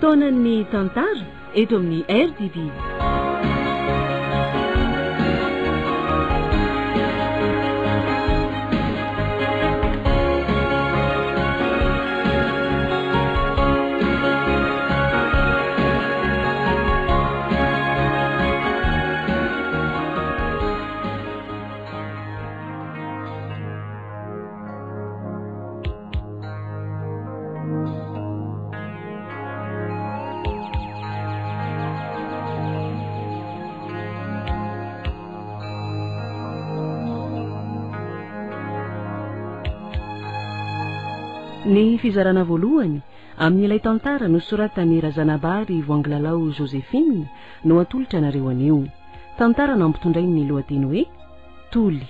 fotoanan'ny tantara eto amin'ny RDB. Ny fizarana voalohany amin'ilay tantara nosoratany Razanabary Voangilalao Joséphine no atolotra nareo anio. Tantara nampitondray ny lohateny hoe Toly.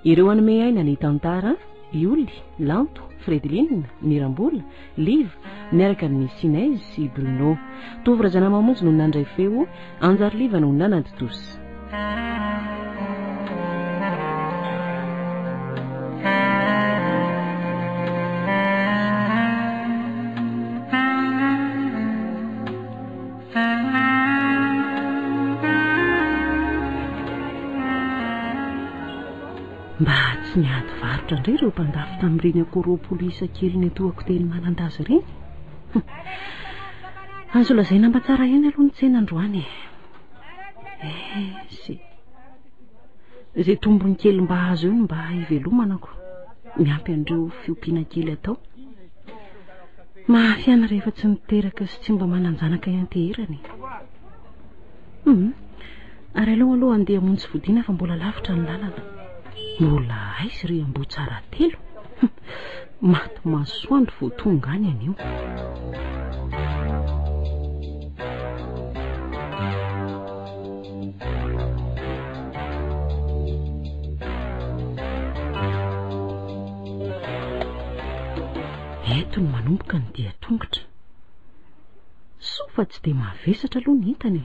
Ireo anome aina ny tantara Ioly, Lanto, Fredeline, Mirambola, Liv, miaraka amin'ny Sinez sy Bruno. Tovy Razana mamonjy no nandray feo, Anjary Liva no nanady tosy. Mba tsy niady varotra indray ireo mpandafy tamin'ireny akoro polisa kely toako teny manan-daza ireny. Azo lazaina mba tsara eny aloha ny tsena androany. Izay tombony kely mba azo eo mba hivelomanako, miampy an'ireo fiompiana kely atao. Mahafiana rehefa tsy miteraka sy tsy mba mananjanaka ianteherany. Ary aloha andeha hamonjy fodiana fa mbola lavitra ny lalana. Mbola aizy ry ambo tsara telo. Maty masoandro vao tonga any anio. Eto no manomboka ny dia tongotra. Sofa tsy dia mavesatra aloha ny entany.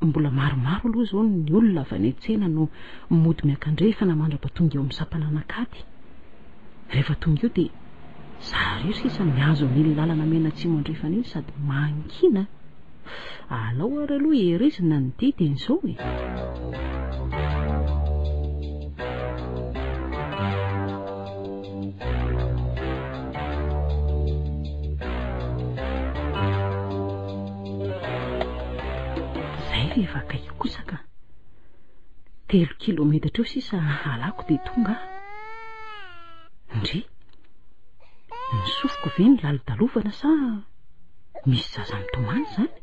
Mbola maromaro aloha zao ny olona avy any an-tsena no mody miakandrefa na mandrapatonga eo amin'ny sampana anakady. Rehefa tonga eo dia zareo sisa mihazo amin'ny lalana mena atsimo andrefana iny sady mangina. Alao ary aloha erizina ny didiny izao e. Efa akaiky kosaka 3 kilometatra eo sisa alako dia tonga. Ndry ny sofiko ve ny laladalovana sa misy zaza mitomany zany?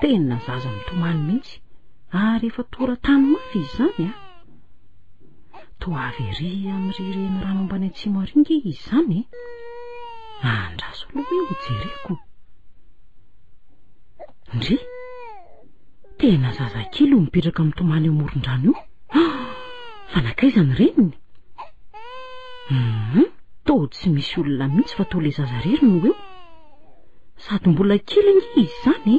Tena zaza mitomany mihitsy ary efa tora tany mafy izy zany toa avy ery amin'ireny rano ambany atsimo aringa izy zany andraso aloha hoe hojereko. Ndry tena zaza kely mipetraka mitomany amoron-drano io. Fanakaiza ny reniny? Toa tsy misy olona mihitsy fa toa le zaza rery no eo. Sady mbola kely izy zany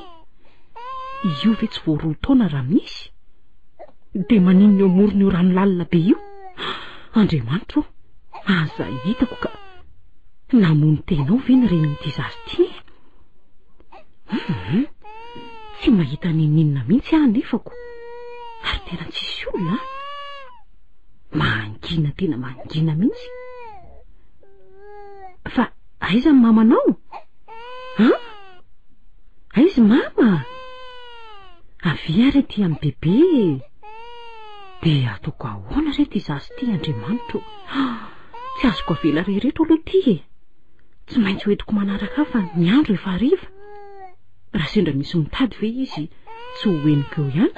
io ve tsy voa 2 taona raha misy. Dia maninona eo amorony io rano lalina be io? Andriamanitro, aza hitako ka namono tenao ve ny renin'ity zaza ity? Tsy mahita ninina mihitsy nefako. Ary tena tsisy olona. Mangina tena mangina mihitsy. Fa aiza ny mamanao? Aiza mama? Avy ary ety amin'ny bebe. Dia ataoko ahoana re ty zaza ty Andriamanitro? Tsy azoko avela rehetra aloha ty. Tsy maintsy hoentiko manaraka fa ny andro efa hariva. Raha sendra misy mitady ve izy tsy ho henoko eo ihany.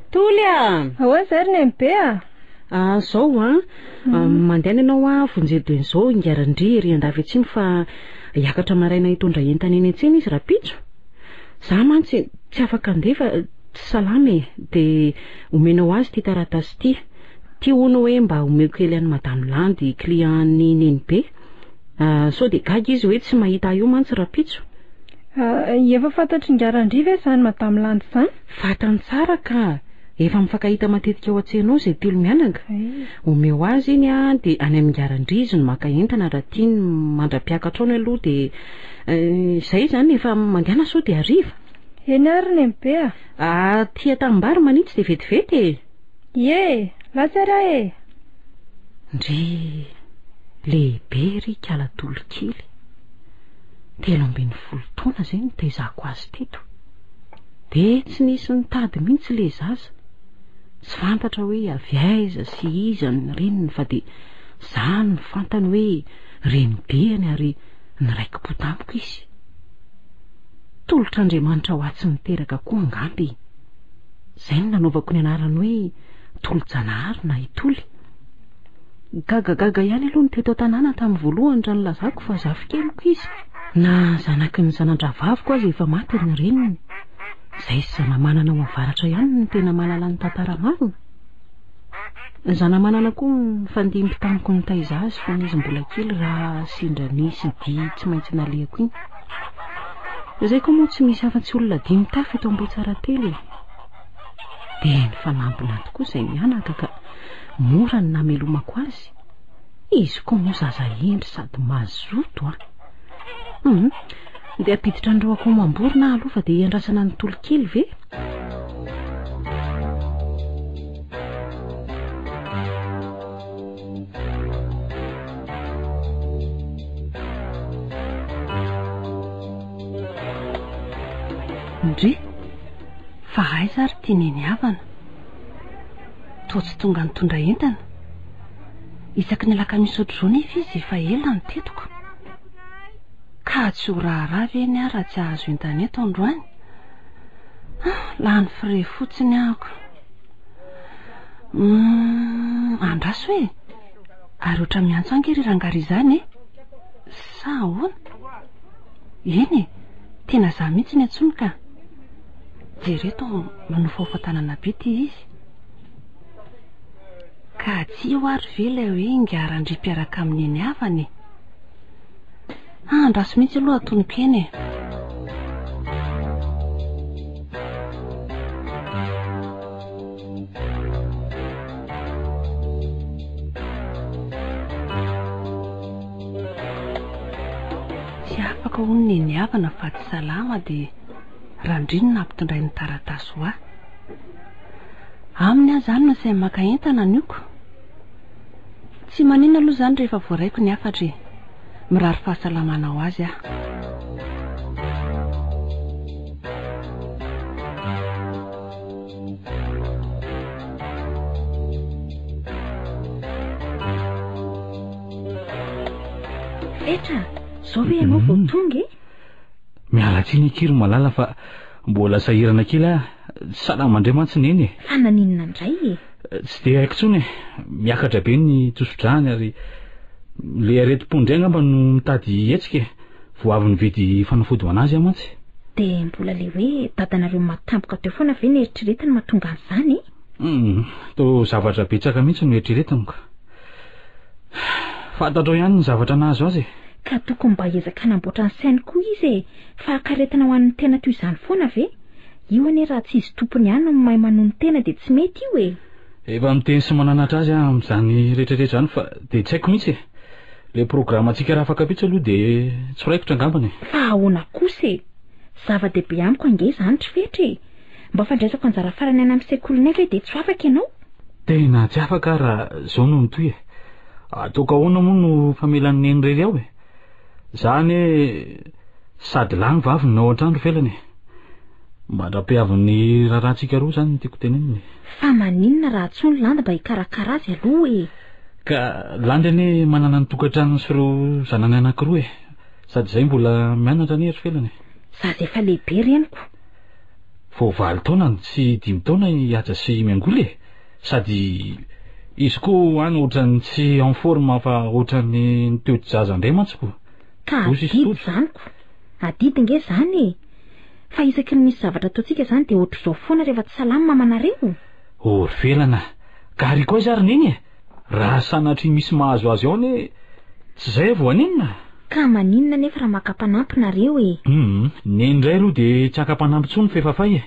Tolia! Ahoa zary ny MB zao mandeha ianao vonjedo en'izao ingarandry ery andafy atsimo fa hiakatra maraina hitondra entana eny an-tsena izy rapitso. Za mantsy tsy afaka andefa tsy salama dia omenao azy ty taratasy ty hono hoe mba omeko kely an'i Madame Landy client-ny Nenibe sao dia gaga izy hoe tsy mahita io mantsy rapitso. Efa fantatry ngarandry ve zany madame Landy zany? Fantany tsara ka efa mifankahita matetika ao an-tsena ao izay telo mianaka. Omeo azy iny a dia any amin'ny ngarandry izy no maka entana raha tiany mandra-piakatra ao aloha dia izay zany efa mandeana sao dia hariva. Eny ary ny be a? Tia tambary manitsy dia vetivety e. Ie, latsara e. Ndry lehibe ry kalatolo kely 13 taona izay no taizako azy teto dia tsy nisy nitady mihitsy le zaza, tsy fantatra hoe avy aiza sy iza ny reniny fa dia izany ny fantany hoe renibeany ary niraikim-po tampoka izy. Tolotr'Andriamanitra ho atsy miteraka koa angamby. Izay no nanaovako ny anarany hoe tolo-janahary na itoly. Gagagaga ihany aloha ny teto an-tanàna tamin'ny voalohany raha nolazako fa zafikeloko izy. Na zanaky ny zanandravaviko azy efa maty ny reniny. Izay sy zanamanana ao avaratra ihany no tena mahalala ny tantara marina. Ny zanamanana koa nifandimby tamiko ny taiza azy fa izy mbola kely raha sindra nisy dia tsy maintsy nalehako iny. Izay koa moa tsy misy afa-tsy olona 5 tafy eto Ambohitsaratsely. Dia ny fanampina tokoa izay mianaka ka mora ny namelomako azy. Izy koa moa zaza endry sady mazoto a. Dia apiditra androako mamborona aloha fa dia iandrasana ny tolo kely ve? Ndry fa aiza ary tianeny havana toa tsy tonga nitondra entana. Isaky ny alakamisy ohatr'izao nefa izy efa ela ny tetoko ka tsy ho raharaha ve ny raha tsy ahazo entana eto androany. Lany fire fotsiny ahako. Andraso hoe ary oatra miantso angery rangary izany e. Sa ahoana? Eny e, tena za mihitsy ny antsony ka. Jereto manofa hofantanana be ty izy. Ka tsy eo ary ve ilay hoe ngarandry mpiaraka amin'ny eny havany. Andraso mihitsy aloha atonoko eny e. Tsy afaka hono ny eny havana fa tsy salama dia randriny nampitondray ny taratasy ho ahy. Aminy aho zany no sahy maka entana nioko. Tsy manina aloha zany rehefa voaraiko ny afatra e. Mirary fahasalamana ho azy aho. Etra, zao ve ianao vao tonga e? Miala tsiny akiry malala fa mbola sahirana kely aho. Salama indray mantsy neny e. Fa naninona indray e? Tsy dia haiko tsony. Miakatra be ny toso-drany ary le areti-pondray angamba no mitady hetsika. Vao avy nividy fanafody ho anazy aho mantsy. Dia mbola le hoe dadanareo matampoka teo foana ve ny eritreretiny mahatonga an'izany e? Tô zavatra betsaka mihitsy no eritreretiny ka. Fantatrao ihany ny zavatra nahazo azy. Ka tokony mba ezaka hanamboatra ny sainy koa izy e. Fa karetina ho an'ny tena toy izany foana ve? Io anie raha tsy izy tompony ihany no mahay manono tena dia tsy mety io e. Efa miteny sy mananatra azy amin'izany rehetrarehetra izany fa dia tsy haiko mihitsy e. Le programantsika raha afaka mihitsy aloha dia tsy raikotra angambany. Fa ahoana kosa e? Zava-dehibe amiko ange izany tsy fetra e. Mba fandraisako anjara farany any amin'ny sekolinay ve dia tsy afaka ianao? Tena tsy afaka raha izao no mitoy e. Ataoko ahoana moa no famelan'ny neny irery aho e. Zany sady lany vaviny ao an-trano felany. Mandra-piavin'ny raharantsika roa zany tiako teneniny. Fa maninona raha tsy ny landa mba hikarakara azy aloha e. Ka landa anie manana ny tokantrano sy ireo zanany anankiroa e. Sady izay mbola mianatra anie ry felany. Zaza efa lehibe reniko. Vao 9 taona sy 10 taona hiaja sy miangoly e. Sady izy koa any ohatrany tsy en forme fa ohatrany niteo-jaza indray mantsy koa. Ka adidy zaniko. Adidy nge zany e. Fa isaky ny misy zavatra ataontsika zany dia ohatr'izao foana rehefa tsy salama mamanareo. Ry felana. Gary koa izy ary neny e. Raha sanatry misy mahazo azy ao anie tsy izay vao aninona. Ka maninona nefa raha maka-panampy nareo e? Ny indray aloha de tsy aka-panampy tsony fefafay e.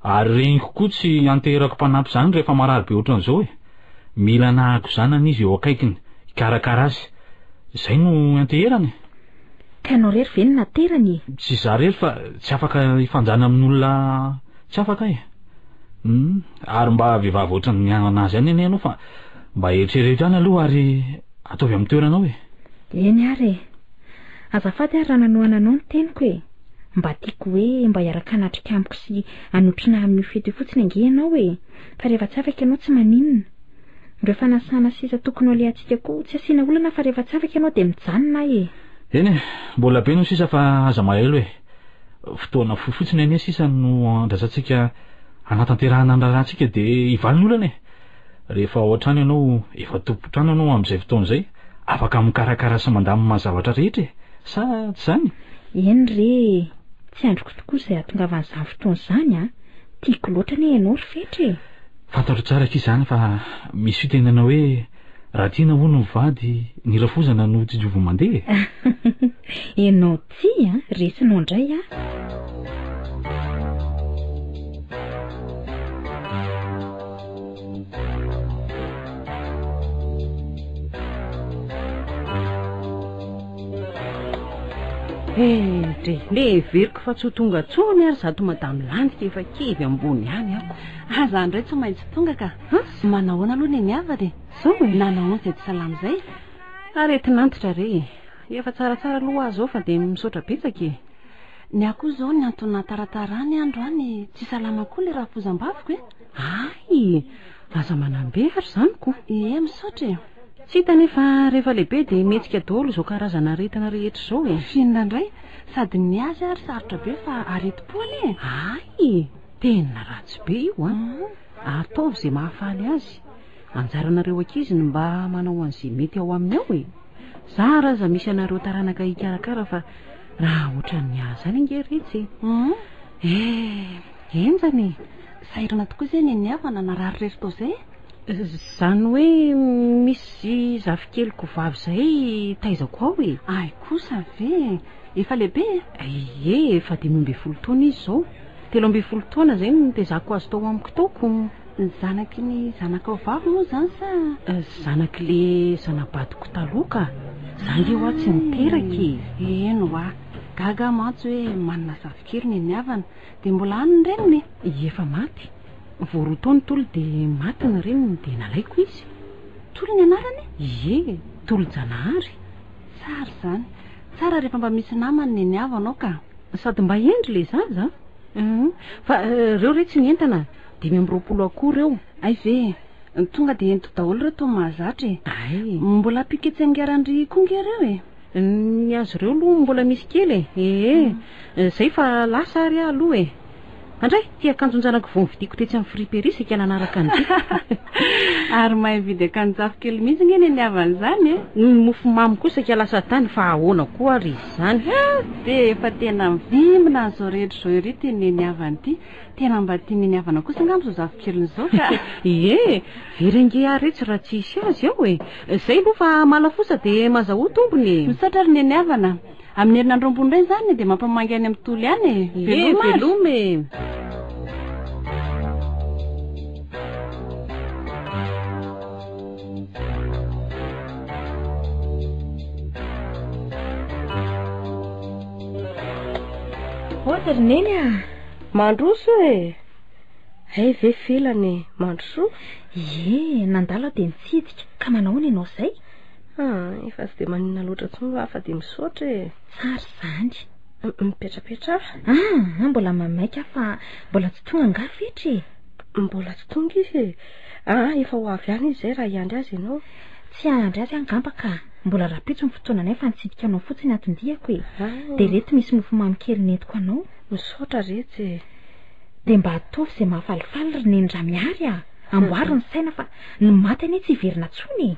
Ary regny kokoa tsy anterako mpanampy zany rehefa marary be ohatran'izao e. Mila nahako zanany izy eo akaikiny karakara azy. Zay no anteherany. Ka ianao rery ve no naterany e? Tsy za rery fa tsy afaka ifanjana amin'olona tsy afaka e. Ary mba vehivavy ohatran'ny anazy any ane ianao fa mba eritrereto ihany aloha ary ataovy amin'ny toeranao e. Eny ary e. Azafady ary raha nanohana anao ny teniko e. Mba tiako hoe mba hiaraka hanatrika amiko sy hanotrina amin'ny fety fotsiny ange ianao e. Fa rehefa tsy afaka ianao tsy maninona. Rehefa nasana sisa tokony ho alehantsika koa tsy asiana olana fa rehefa tsy afaka ianao dia mijanona e. Eny e, mbola be no sisa fa aza mahelo e. Fotoana fofotsiny anie sisa no andrasantsika anatanterahana ny raharantsika dia hivaliny olana e. Rehefa ao an-trano ianao efa tompo-trano ianao amin'izay fotoana izay afaka mikarakara sy mandamina zavatra rehetra e. Sa tsy zany? Eny re, tsy androko tokoa izay ahatongavan'izany fotoana izany a. Tiako loatra anie ianao ry fetra e. Fantatro tsara ky izany fa misy fitenana hoe raha tiana hono ny vady ny rafozana no tsy jovo mandeha. Ianao tia resinao indray a. Le veriko fa tsy ho tonga tsony ary zato madamy lantika efa kevy ambony ihany ako. Aza ndray tsy maintsy tonga ka. Manahoana aloha ny niavany. Sao e? Nanao izay tsy salama izay. Arety nantitra re. Efa tsaratsara aloha azo fa dia misaotra betsaka e. Ny akoho izao ny antony taratarany androany tsy salama koa le rafozam-baviko e. Ay, aza manambe ary izany ko. Misaotra e. Tsy hita nefa rehefa lehibe dia mihetsika daholo izao karazana aretina rehetra izao e. Finina indray sady ny azy ary sarotra be fa areti-po anie. Ay, tena ratsy be io a. Ataovy izay mahafaly azy. Anjaranareo ankiziny mba manao an'izay mety ao aminy ao e. Zara aza misy anareo taranaka hikarakara fa raha ohatran'ny azy any ingeretsy. Enzany. Sahirana tokoa izay ny niavana narary rery tao izay. Zany hoe misy zavikeliko vavy izay taizako ao e. Ay kosa ve efa lehibe e? Efa 12 taona izy izao. 13 taona izay no tezako azy tao amiko taoko. Zanaky ny zanakao vavy moa izany sa? Zanaky le zanabadiko taloha ka. Zany eo tsy niteraky. Eno a, gaga mantsy hoe manana zavikely ny niavana dia mbola any ny reniny. Efa maty. Vao 2 taona tolo dia maty ny reniny dia nalaiko izy. Tolo ny anarany? Tolo-Janahary. Tsara izany. Tsara rehefa mba misy namany ny niavanao ka. Sady mba endry le zaza. Fa reo re tsy nientana. 520 akoho reo. Ay ve, tonga dia ento daholo reo toa mahazatra e. Ay, mbola piketsengarandry konge reo e. Ny azy reo aloha mbola misy kely e. Zay fa lasa ary aloha e. Andray, tia akanjon-janako vao nividiko tetsy amin'ny friperisy ka nanaraka ny ary mahay vidy akanjon-jafikely mihitsy nge ny niavana izany e. Mofo mamy kosa ka lasa tany fa ahoana koa ary izany. Dia efa tena mivimbina an'izao rehetra izao ery teny niavana ity. Tena mba tia ny niavana kosa angamba izao zafikely izao ka. Virenge aretsy raha tsy isy azy ao e. Zay aloha fa malafosa dia mazaho tombony. Misaotra ary ny niavana. Amin'ny herinandro ambony indray izany dia mampamangy any amin'ny tolo ihany e. Velome. Ohatra neny a. Mandroso e. Hay ve filany mandroso? Nandalo dia nitsidika ka manao ianao izay? Efa tsy dia maninona loatra tsony fa dia misaotra e. Tsara izany. Mipetrapetra. Mbola mamaika fa mbola tsy tonga angaha fetra e. Mbola tsy tonga izy e. Efa ho avy any izy zay raha hiandry azy ianao. Tsy hahandry azy angamba ka. Mbola rapitso ny fotoananay fa nitsidika anao fotsiny atondiako e. Dia reto misy mofo mamy kely nentiko anao. Misaotra rehetra e. Dia mba ataovy izay mahafalifaly ry nendra miary a. Amboary ny saina fa ny maty anie tsy hiverina tsony.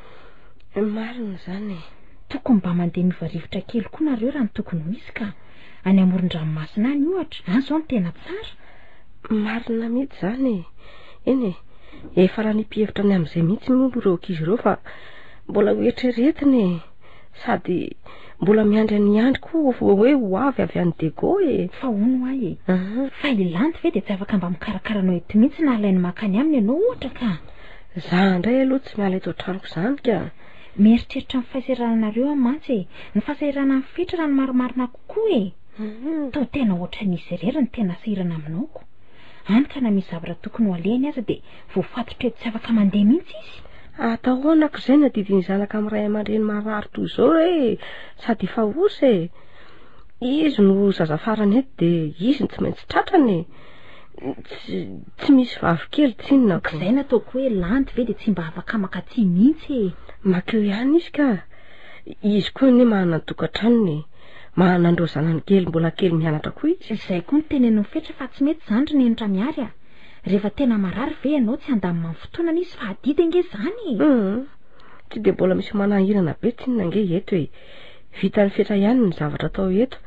Marina izany e. Tokony mba mandeha mivarivotra kely koa nareo raha ny tokony misy ka. Any amoron-dranomasina any ohatra. Any izao ny tena tsara. Marina mihitsy izany e. Eny e. Efa raha nimpihevitra ny amin'izay mihitsy moa ireo ankizy ireo fa mbola ho eritreretiny e. Sady mbola miandry any andry koa hoe ho avy any Dego e. Fa hono ahy e. Fa ilanty ve dia tsy afaka mba mikarakaranao eto mihitsy na alainy makany aminy ianao ohatra ka. Za indray aloha tsy miala eto an-tranoko izany ka. Mieritreritra ny fahasahiranareo amantsy e. Ny fahasahirana amin'ny fitra raha ny maromarina kokoa e. Tao tena ohatry nisy irery ny tena sahirana aminaoko. Any ka na misy zavatra tokony ho alehany aza dia voafatotra eto tsy afaka mandeha mihitsy izy. Atahoanako izay na didiny zanaka amin'ny ray aman-dreny marary toy izao e, sady efa osy e. Izy no zaza farany eto dia izy tsy maintsy tratrany e. Tsy misy vavikely tsinona ko. Izay nataoko hoe lanty ve dia tsy mba afaka makatsy mihitsy e. Makeo ihany izy ka. Izy koa ne manana tokantranony, manandro zanany kely mbola kely mianatra koa izy. Izay koa ny tenenao fetra fa tsy mety zandry ny enitra miary a. Rehefa tena marary ve ianao tsy andamina fotoana izy fa adida nge zany. Tsy dia mbola misy manahirana be tsinona nge eto e. Vita ny fetra ihany ny zavatra atao eto.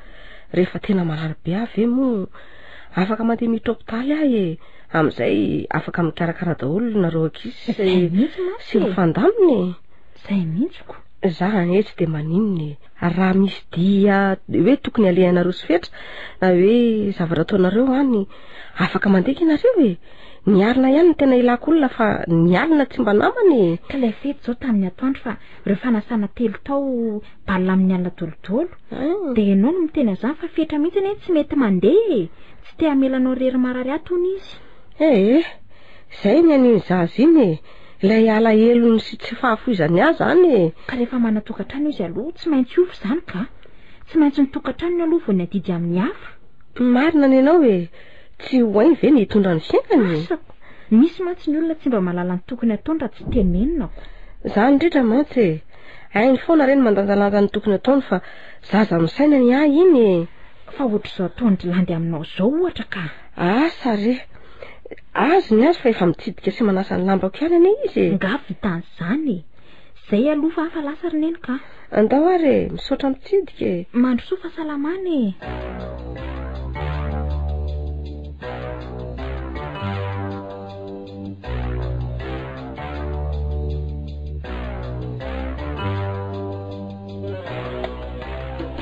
Rehefa tena marary be avy moa afaka mandeha miditra hopitaly ahy e. Amin'izay afaka mikarakara daholo nareo ankizy sy mifandaminy. Izay mihitsy. Za eto dia maninona raha misy dia hoe tokony alehanareo sy fetra na hoe zavatra ataonareo any afaka mandeha ianareo e. Ny alina ihany ny tena ilako olona fa ny alina tsy mba namany. Ka ilay fety zao tamin'ny atoandro fa ireo fanasana 3 tao balina amin'ny alina dolodolo dia ianao no miteny azany fa fetra mihitsy ny tsy mety mandeha e. Tsy te hamelanao rery marary atony izy. Izay ny aniny zaza iny e. Ilay ala elony sy tsy fahafoizany azy zany e. Ka rehefa manatokantrano izy aloha tsy maintsy ofo zany ka. Tsy maintsy nitokantrano aloha vao ny adidy amin'ny hafa. Marina ny ianao e. Tsy ho hainy ve ny hitondra ny fiainany. Misy mantsy ny olona tsy mba malala ny tokony ataony raha tsy tenenina ko. Za indrindra mantsy e. Hainy foana reny mandanjalanja ny tokony ataony fa zaza misaina ny ahy iny e. Fa ohatr'izao ataony landy aminao zao ohatra ka. Asa re. Azy ny azy fa efa mitsidika sy manasa ny lambako ihany ane izy. Nga vitan'izany e. Zay aloha fa hafa lasa rineny ka. Andao ary misaotra mitsidika e. Mandrosoa fahasalamana e.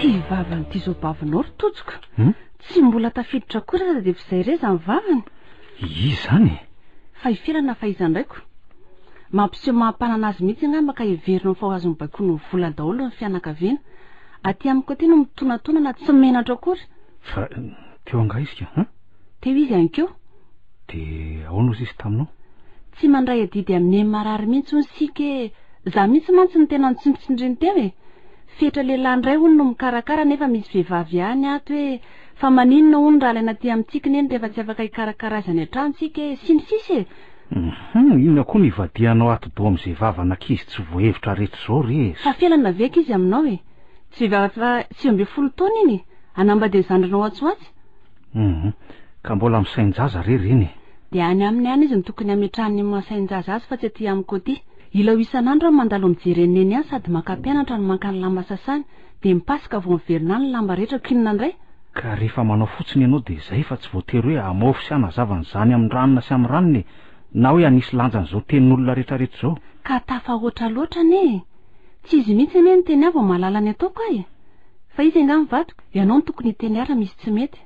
Ty vavany ty zao bavinao ry totsika. Tsy mbola tafiditra kory aza dia fizay reza ny vavany. Izy zany fa ifirana fa izy ndraiko mampiseho mampanana azy mihitsy ngamba ka heverinao fa ho azony baikoa ny vola daholo ny fianakaviana. Aty amiko aty no mitonatona tsy menatra akory. Fa teo anga izy ka? Teo izy ankeo. Dia ahoana ozy izy taminao? Tsy mandray adidy amin'ny marary mihitsy ny sika za mihitsy mantsy ny tena nitsimotsindriny teo e. Fetra lehilahy ndray hono no mikarakara nefa misy vehivavy ihany ato hoe fa maninona hono raha ilaina aty amintsika neny rehefa tsy afaka hikarakara azy any an-trantsika sy ny sisa e. Inona koa nivadianao ato do amin'izay vavanankizy tsy voahevitra rehetra izao re. Fa felana veka izy aminao e. Tsy vehivavy fa 12 taona iny anambady zandrinao atsoatsy. Ka mbola misain-jaza re reny. Dia any aminy any izy ny tokony hametrahany masain-jaza azy fa tsy aty amiko aty. Ilao isan'andro mandalo mijereny eny any sady maka-pianatra no maka ny lamba sasany dia mipasika vao miverina ny lamba rehetra kinona indray. Ka rehefa manao fotsiny ianao dia izay fa tsy voatery hoe amofo sy hanazavany zany amin'ny ranona sy amin'ny ranony na hoe anisy lanjan'izao tenin'olona rehetrarehetra izao. Ka tafahoatra loatra ne. Tsy izy mihitsy ane ny teny avy malala ny ataoko ahy. Fa izy angamba vato ianao ny tokony hiteny ara misy tsy mety.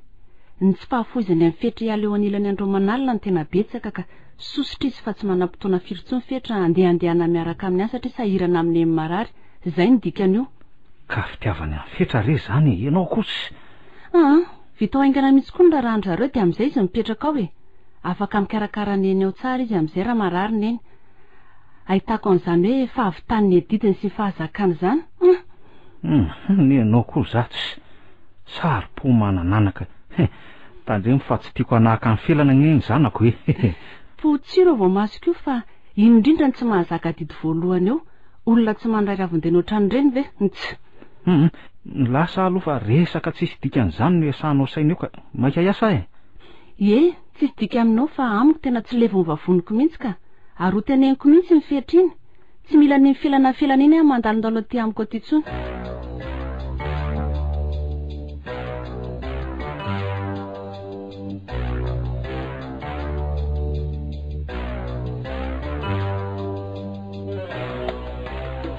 Ny tsy fahafoizany amin'ny fetra ialeo anilany andro manalina ny tena betsaka ka sositra izy fa tsy manam-potoana firy fetra andehana miaraka amin'ny asa satria sahirana amin'ny marary. Zay ny dikan'io. Ka fitiavany amin'ny fetra re zany ianao kosa. Vitao haingana mihitsy koa ny raha zareo dia amin'izay izy mipetraka ao e. Afaka mikarakara neny ao tsara izy amin'izay raha marary neny. Ahitako an'izany hoe fahavitan'ny edidiny sy fahazakany zany. Ianao koa zatsy sary-po manananaka. Tandremo fa tsy tiako hanahaka ny felana ngeny zanako e. Potsiro vao masoko io fa indrindra ny tsy mahazaka didy voalohany eo. Olona tsy mandray ravin-deno otrany reny ve? Lasa aloha fa resaka tsisy dikan'izany no iasanao saina eo ka maika iasa e. Tsisy dika aminao fa amiko tena tsy levony vavoniko mihitsy ka ary ho teneniko mihitsy ny fetra iny. Tsy mila ny filana iny aho mandalondalo aty amiko aty tsony.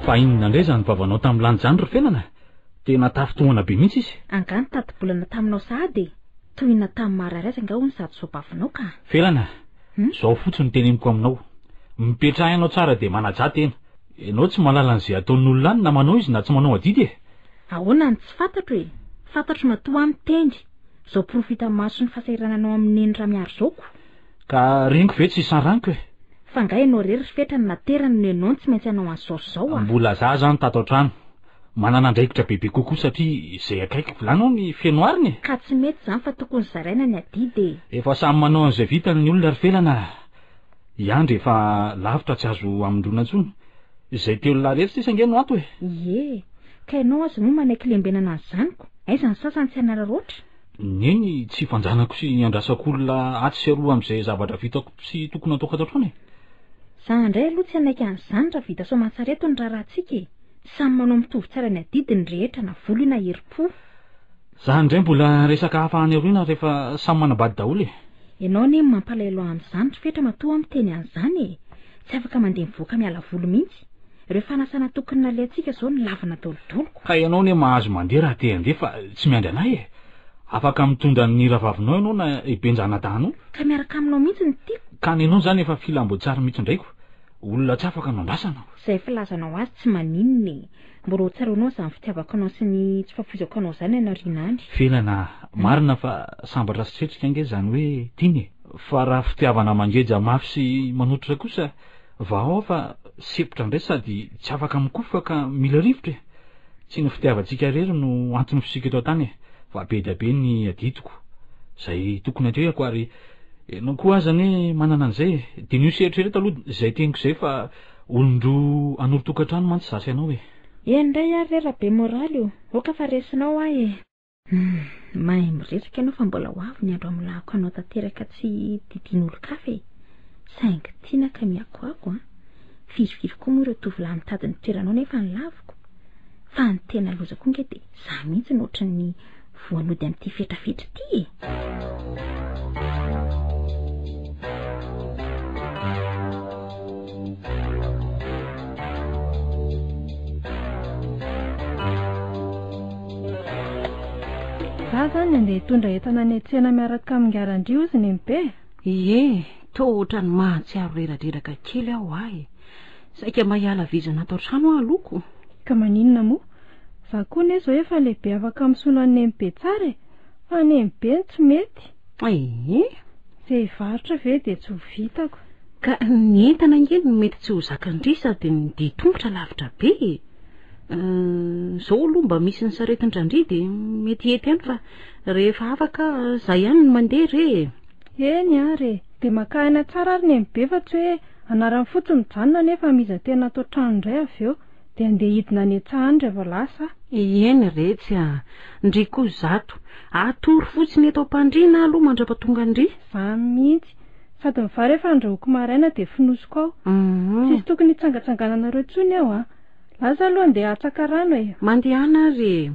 Fa inona indray zany vavanao tamin'ny lany zany ro fenana? tena tafitomana be mihitsy izy. Angano tati-bolana taminao sahady tohina tamin'ny mararaiza nga hono sady soapavinao ka. Felana, zao fotsiny teneniko aminao. Mipetraha ianao tsara de manaja tena. Ianao tsy malala an'izay ataon'olona any na manao izy na tsy manao adidy e. Ahoana ny tsy fantatro e? Fantatro matoa amin'ny tendry. Zao profita maso ny fahasahirananao amin'ny eny raha miaro zaoko. Ka reniko ve tsy isanraniko e? Fa nga ianao rery fetrany naterany no ianao tsy maintsy anao an'izao a. Mbola za zany tato an-trano. Manana andraikitra bebe kokoa satria izay akaiky volanao ny fenoariny. Ka tsy mety zany fa tokony zaraina ny adidy e. Efa samy manao an'izay vitany ny olona ry Felana. Iandry efa lavitra tsy azo amindrona intsony. Izay teo larery sisa ngeno ato e. Ie, ka ianao azy moa manaiky lembenana ny zaniko. Aiza ny sasany tsy anararoatra? Neny tsy fanjanako sy andrasako olona aty sy aroa amin'izay zavatra vitako sy tokony atao katatrona e. Za indray aloha tsy anaiky an'izany raha vita soaman-tsareto ny raharahantsika e. Samy manao mitovy tsara ny adidy ny rehetra na volo na herim-po. Za indray mbola resaka hafahany aroina rehefa samy manambady daholo e. Ianao ne mampalahelo amin'izany fetra matoa miteny an'izany e. Tsy afaka mandeha mivoaka miala volo mihitsy. Rehefa nasana tokony nalehantsika zao ny lavana dolodoloko. Ka ianao ne mahazo mandeha raha te handeha fa tsy miandry anay e. Afaka mitondra ny ravavinao ianao na ibenjana dahano. Ka miaraka aminao mihitsy ny tiako. Ka ny ianao zany efa filambotsara mihitsy indraiko. Olona tsy afaka nandrasana. Izay filazanao azy tsy maninony. Mbola ho tsaronao izany fitiavako anao sy ny tsy fahafoizako anao izany ianariana andry. Felana, marina fa sambatra sy setrika nge zany hoe tiany. Fa raha fitiavana mangeja mafy sy manotrika kosa, vaao fa sepotra indray sady tsy afaka mikofa ka mila rivotra. Tsy ny fitiavantsika rery no antony fisika eto tany fa be dia be ny aditoko. Zay tokony atrehako ary ianao koa azany manana an'izay. Dia nio seritrereto aloha izay teniko izay fa olon-droa anolo-tokantrano mantsy zasy ianao e. Indray ary rera be moraly io. Oka fa resinao ahy e. Mahay miresaka ianao fa mbola ho avy ny andro amilahako anao tanteraka tsy didian'olo-kafa e. Saingy tiana ka miakoako a. Firy koa moa ireo tovolahy mitady ny toeranao nefa ny laviko. Fa ny tena lozako nge dia za mihitsy ny ohatran'ny voanody amin'ity fetrafetra ity e. Za zany andeha hitondra entana any an-tsena miaraka amin'ny garandrio izy ny be. Ie, toa ohatran'ny mahatsiaro reradreraka kely aho ahy. Saika mahiala vizana atao trano aho loko. Ka maninona moa? Za koa ne zao efa lehibe afaka misono any be tsara e. Fa ny be tsy mety. Ie, izay varotra ve dia tsy ho vitako. ka ny entana ngely mety tsy ho zakandry sady ny ditongotra lavitra be. Zao aloha mba misy ny saretin-drandry dia mety ety ihany fa rehefa afaka za ihany no mandeha re. Eny ary dia maka aina tsara ary ny be fa tsy hoe anarany fotsiny mijanona nefa miza tena atao trano indray avy eo dia andeha hidina any an-tsahany rehefa lasa. Eny retsy a, ndry koa zato atory fotsiny eto am-pandriana aloha mandrapatonga ndry. Za mihitsy sady mivary efa andrahoako maraina dia finosoko ao. Tsisy tokony hitsangatsangananareo tsony aho a. Laza aloha andeha hatsaka rano e. Mandehana ary.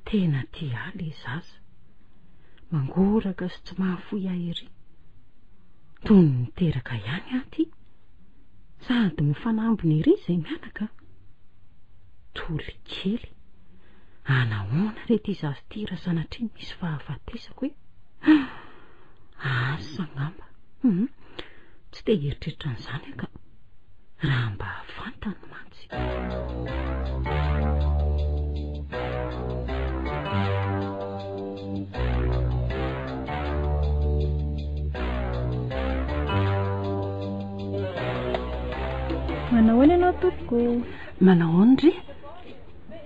Tena tia aly zaza. Mangoraka sy tsy mahafoy ahy ery. Toy ny miteraka ihany aty. Sady mifanambiny ery izay mianaka. Toly kely. Anahoana re ty zaza ty raha sanatria misy fahafatesako hoe. Asa ngamba. Tsy te heritreritra an'izany ka. Raha mba fantany mantsy. Manao any ianao tompoko? Manao andry?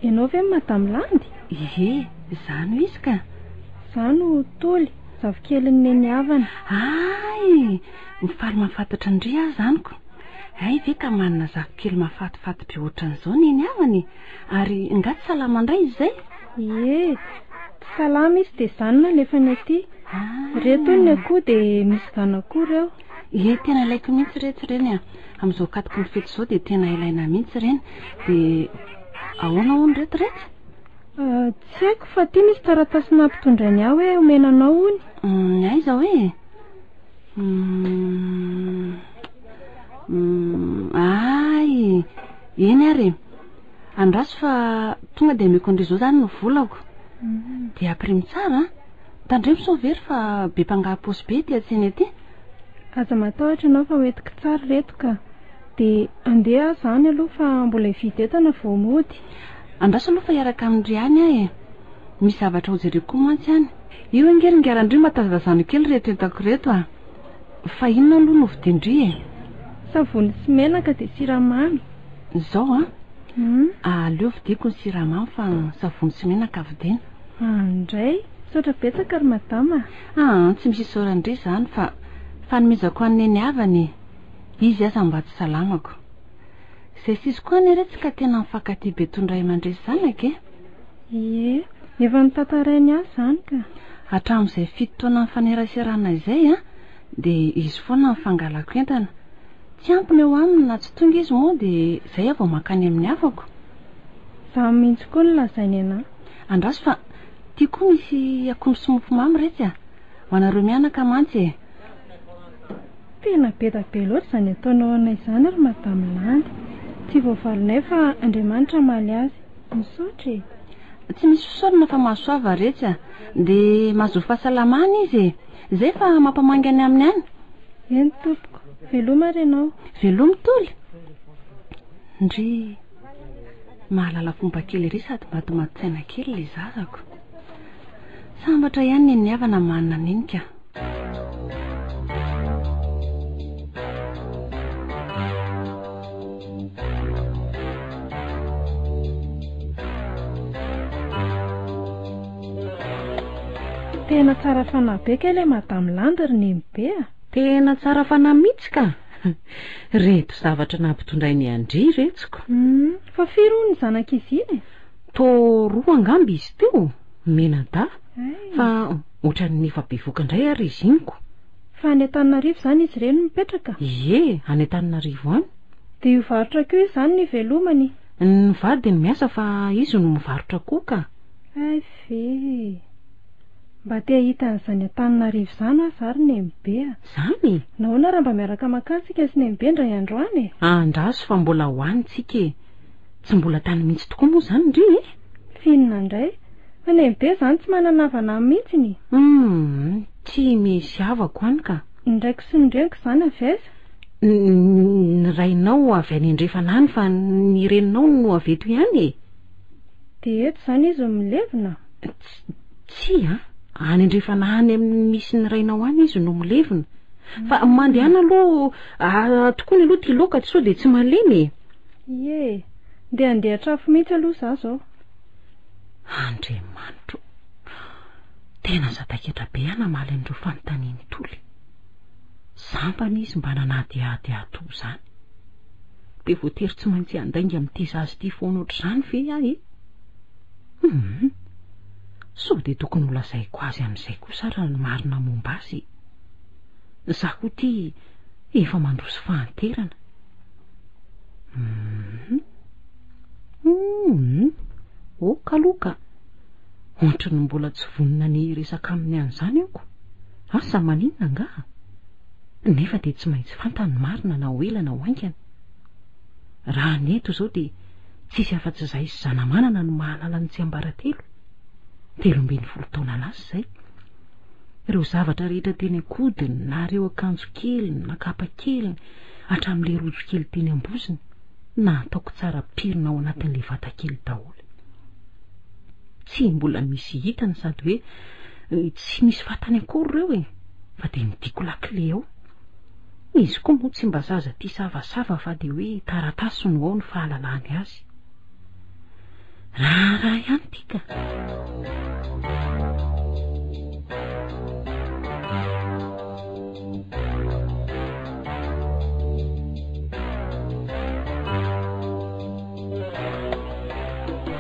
Ianao ve Madame Landy? Ie, zano izy ka. Zano Toly, zavikely ny neny havana. Ay, mifaly mahafantatra ndry aho zaniko. Ay ve ka manana zavikely mahafatifaty be ohatran'izao neny havany. Ary ngaty salama indray izay? Ie, tsy salama izy dia zanona nefa ny aty. Reto ny akoho dia misy ganakoho reo. Ie, tena ilaiko mihitsy rehetra ireny a. Amin'izao katiky ny fety izao dia tena ilaina mihitsy ireny. Dia ahoana hono rehetrarehetra? Tsy haiko fa tia misy taratasy nampitondrany aho hoe omenanao hony. Ny aiza hoe? Ay, eny ary. andraso fa tonga dia mekondre izao zany no volako dia aprimy tsara tandremo so very fa be mpangaha posy be ty atseny aty. aza matahotra ianao fa hoentiko tsara reto ka dia andeha zany aloha fa mbola hividy entana vao mody. Andraso aloha fa hiaraka amindry any ahy misy zavatra ho jereko koa mantsy any. Io angeringarandry matazazano kely reto entako reto a. Fa inona aloha no vidindry savony sy menaka dia siramamy. Zao aleo vidiko ny siramamy fa savony sy menaka vidina. Andray saotra betsaka ry madama. Tsy misy saorandre zany fa fanomezako an'ny neny avany izy aza mba tsy salamako. Zay sisy koa ny retsy ka tena mifankaty be tondray mandresy zanaka Ie, efa nitantarainy azy zany ka. Hatramin'izay 7 taona mifaneraserana izay dia izy foana mifangalako entana. Tsy ampiny eo aminy na tsy tonga izy moa dia izay avao makany amin'ny afako. Za mihitsy koa no lazainy ana. Andraso fa tia koa misy akondro sy mofo mamy retsy ho anareo mianaka mantsy Tena be da be loatra izany ataonao anay izany ry madama Landy. Tsy voavalinay fa Andriamanitra maly azy. Misaotra Tsy misy fisaorana fa mahasoava retsy dia mahazo fahasalamana izy. Izay fa mampamangany amin'ny any. Eny tompoko, veloma ry ianao. Veloma toly. Ndry mahalala fomba kely ry sady matomatsaina kely ilay zazako. Sambatra ihany ny havana manana ninika. Tena tsara fanahy be kay ilay madama Landy ry neny be Tena tsara fanahy mihitsy ka. Reto zavatra nampitondray ny Andry retsiko. Fa firy hono ny zanak'izy iny? Roa angamba izy teo. Menada. Fa ohatran'ny efa bevoka indray ary izy inko. Fa any Antananarivo zany izy ireny mipetraka? Ie, any Antananarivo any. Dia io varotra koa izy zany ny velomany? Ny vadiny miasa fa izy no mivarotra koa ka. Ay ve. Mba te hita an'izany Antananarivo zany aho zary neny be Zany? Nahoana raha mba miaraka makansika sy neny be indray andro any Andraso fa mbola hoanitsika. Tsy mbola tany mihitsy tokoa moa zany ndry Finina indray. Fa neny be zany tsy manana havana mihitsy Tsy misy havako any ka. Indraiky sy ny reniko zany avy aiza? Ny rainao avy any andrefana any fa ny reninao no avy eto ihany Dia eto zany izy milevina? Tsy any andrefana any amin'ny misy ny rainao any izy no milevina. Fa mandehana aloha tokoa ny aloha tia loka sao dia tsy malemy Ie, dia andeha trafo mihitsy aloha za zao. Andriamanitro, tena zataketra be namaly an'ireo fanontaniany toly. Sambana izy mba nanadiady ato zany. Be voatery tsy maintsy andainga amin'ity zazy ity foana ohatr'izany ve ahy sao dia tokony ho lazaiko azy amin'izay kosa raha ny marina momba azy. Za koa ty efa mandroso fahanterana. Kaloka ohatra ny mbola tsy vonina ny resaka amin'ny an'izany aoko. Asa maninona nga? Nefa dia tsy maintsy fantany marina na ho ela na ho haingana. Raha ny eto izao dia tsisy afa-tsy izay sy zanamanana no mahalala ny tsy ambaratelo. 13 taona lasa izay. Ireo zavatra rehetra teny akodiny na ireo akanjo kely na kapa kely hatramin'ilay rojo kely teny amboziny na ataoko tsara pirina ao anatin'ilay vata kely daholo. Tsy mbola misy hitany sady hoe tsy misy fatany akory ireo fa dia midiko lakile ao. Izy koa moa tsy mba zaza tia savasava fa dia hoe taratasy no ao ny fahalalany azy. Raha ihany tika.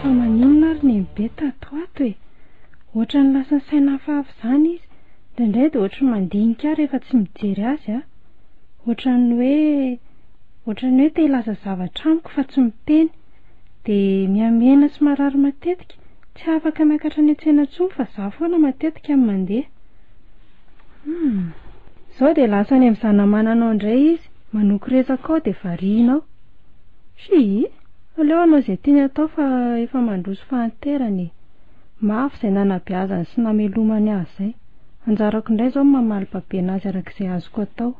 Fa maninona ary neny be tato ato ohatra ny lasa saina hafahafa zany izy. Indraindray dia ohatra ny mandinika rehefa tsy mijery azy ohatra ny hoe te hilaza zavatra amiko fa tsy miteny. Dia miamena sy marary matetika. Tsy afaka miakatra ny an-tsena intsony fa za foana matetika amin'ny mandeha. Izao dia lasa any amin'ny zanamananao indray izy manoko resaka ao dia varianao. aleo anao izay tiany atao fa efa mandroso fahanterany. Mafy izay nanabeazany sy namelomany azy izay. Anjarako indray izao mamaly babena azy arak'izay azoko atao.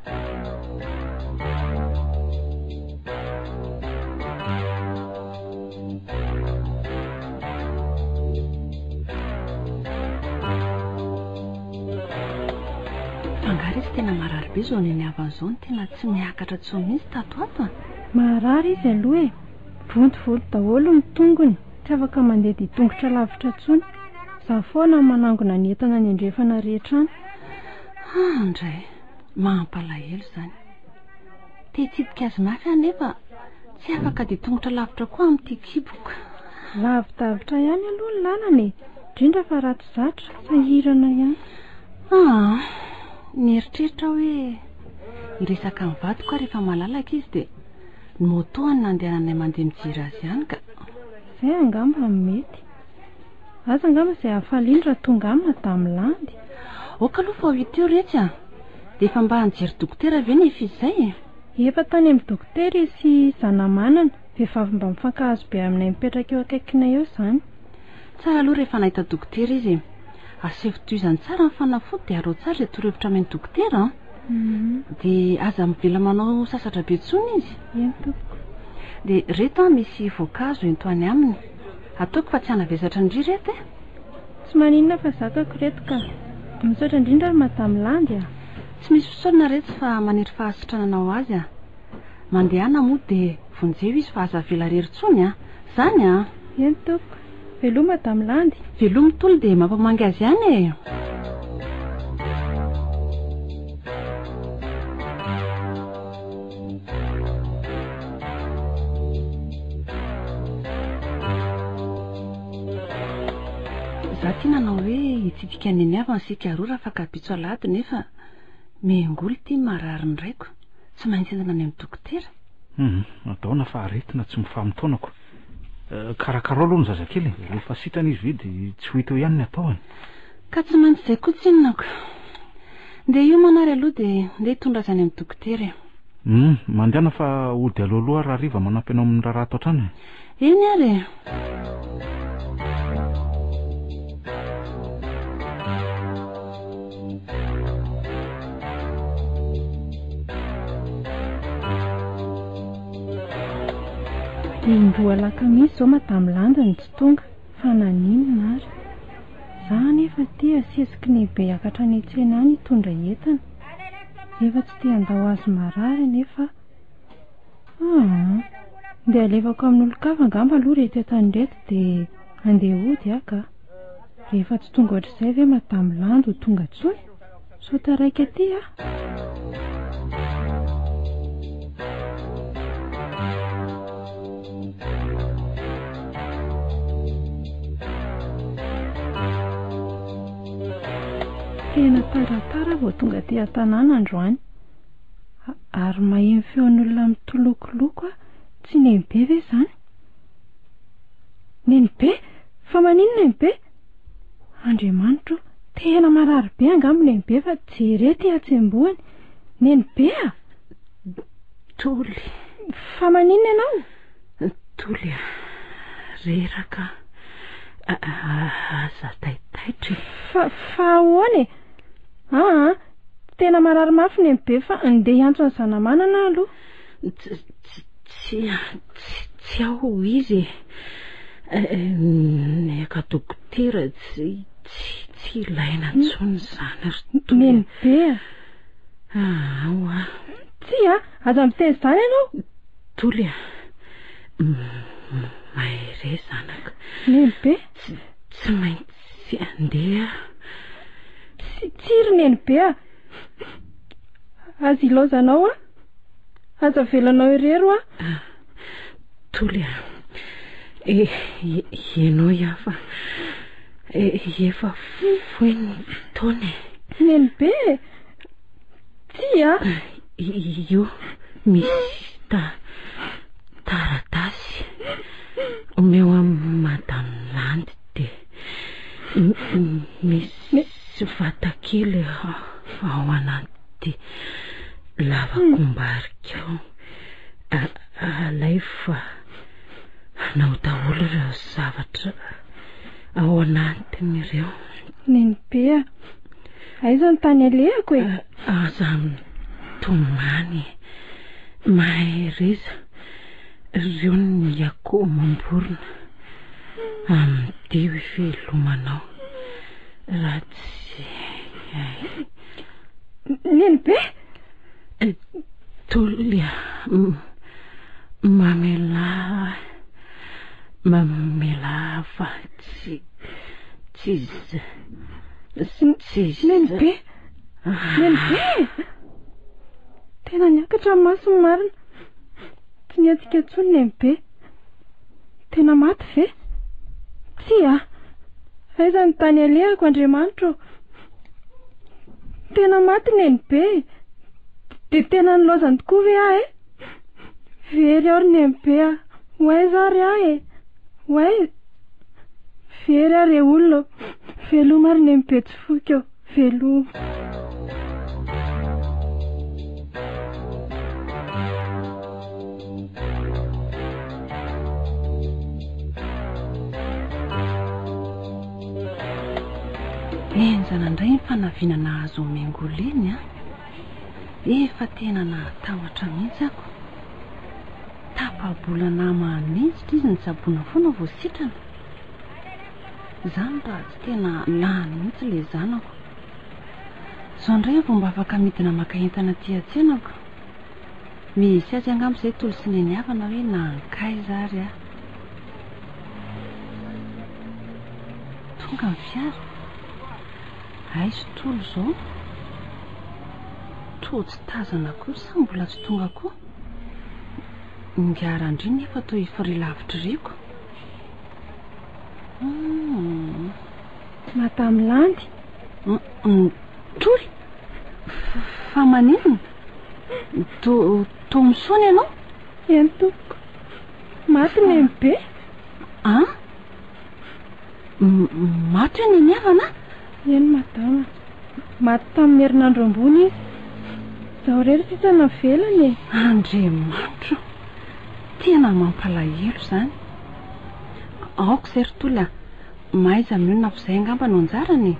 Fangary izy tena marary be izao ny avana izao, tena tsy miakatra tsony mihitsy tato ato. Marary izy aloha e, vontovonto daholo ny tongony, tsy afaka mandeha ditongotra lavitra tsony. Zaho foana manangona ny entana ny andrefana rehetra any. Indray mampalahelo izany. Tetsidika azy mafy anefa tsy afaka ditongotra lavitra koa amin'ity kiboka. Lavidavitra ihany aloha ny lalana e, indrindra fa ratsy zatra, sahirana ihany. Ny eritreritra hoe hiresaka ny vadiko rehefa malalaka izy dia ny moto any nandehananay mandeha mijery azy ihany ka. Izay angamba mety. Aza angamba izay hafalindra tonga amina Madame Landy. Oka aloha fa 8 heures retsy a. Dia efa mba hanjery dokotera ve ny fizy izay e? Efa tany amin'ny dokotera izy sy zanamanana, vehivavy mba mifankahazo be aminay mipetraka eo akaikinay eo izany. Tsara aloha rehefa nahita dokotera izy. Aseho tohizany tsara ny fanafody dia arao tsara izay torohevitra amin'ny dokotera. Dia aza mivela manao sasatra be tsony izy. Eny tompoko. Dia reto misy voankazo ento any aminy. Ataoko fa tsy hanavezatra indry reto e. Tsy maninona fa zakako reto ka. Misaotra indrindra ry Madame Landy a. Tsy misy fisaorana reto fa maniry fahasitranana azy a. Mandehana moa dia vonjeo izy fa aza vela rery tsony a. Zany a. Eny tompoko. Veloha Madame Landy. Veloha mitolo dia mampamangy azy ihany e. Za tia nanao hoe hitsidika ny havana sika roa raha fakabitso alady nefa mengolo tia marary ny raiko. Tsy maintsy endana any amin'ny dokotera. Ataona fa aretina tsy mifahamitaonako. Karakara aloha ny zazakely, rehefa sitrana izy vidy tsy ho hita eo ihany ny ataony. Ka tsy maintsy izay koa tsinonako. Dia io manary aloha dia ndeha hitondra azy any amin'ny dokotera. Mandehana fa ody aloaloha raha riva manampy anao amin'ny raha ato an-trano. Eny ary. Dia indroa alakamisy izao Madame Landy ny tsy tonga, fa naninona ary. Za nefa tia sesiky ny be hiakatra any an-tsena any hitondra entana. Efa tsy tia handao azy marary nefa. Dia alefako amin'ny olon-kafa angamba aloha rehetra entany reto dia andeha ody ka. Rehefa tsy tonga ohatr'izay ve Madame Landy ho tonga tsony? Sauta raika aty a. Tena taratara vao tonga aty an-tanàna androany. Ary maheno feon'olona mitolokoloko a. Tsy Nenibe ve izany? Nenibe? Fa maninona Nenibe? Andriamanitro, tena marary be angamba Nenibe fa jerety atsembohany. Nenibe a? Toly. Fa maninona ianao? Toly a. Reraka. Aza taitaitra. Fa ahoana e? Tena marary mafy Nenibe fa andeha hiantso ny zanamanana aloha. Tsy aho izy. Ny aka dokotera tsy ilaina intsony izany. Nenibe a? Aoa. Tsy a? Aza miteny izany ianao? Toly a. Mahare zanaka. Nenibe? Tsy maintsy andeha. Tsiry Nenibe a? Aza ilaozanao a? Aza velanao irero a? Toly a. Ianao iafa. Efa foiny taona. Nenibe? Tsy a? Io misy taratasy omeo amin'ny Madame Landy dia misy vatakely ao anaty lavakombarika ao. Alay fa nao daholo ireo zavatra ao anatin'ireo. Nenibea aiza ny tany alehako e? Aza tomany mahay reza ireo ny akoho mamborona amin'ny dio ivelomanao raha tsy Nenibe tolia mamela fa tsy Nenibe tena niakatra maso marina tsy niatsika tsony Nenibe tena maty ve? Tsy aiza ny tany alehako Andriamanitra tena maty Nenibe de tena nilozany tokoa ve ahy very ary Nenibe hoaiza ary ahy hoay very ary olona veloma ary Nenibe tsy foka eo veloma. Enjana indray ny fanavinana azo miangoleny efa tena nahatambatra mihitsy ako tapabolana manitsitra izy ny tsaboana foana vao sitrana izany raha tsy tena lany mihitsy le zanako zao indray vao mba afaka midina maka entana aty an-tsenako misy azy angamba izay tolo sy neny havana hoe nankaiza ary tonga ny fiara aiso tolo zao to tsy tazana koa sa mbola tsy tonga koa ngiarandry nefa toa ifarilavitra riko Madame Landy tory fa maninona to misony ianao eny tompoko maty Nenibe maty hoe neny havana eny madama maty tamin'ny herinandro ambony izy zaho rery sisa navelany e. Andriamanitra tena mampalahelo zany aoko zay ry tola maiza minona f'izay angamba no anjarany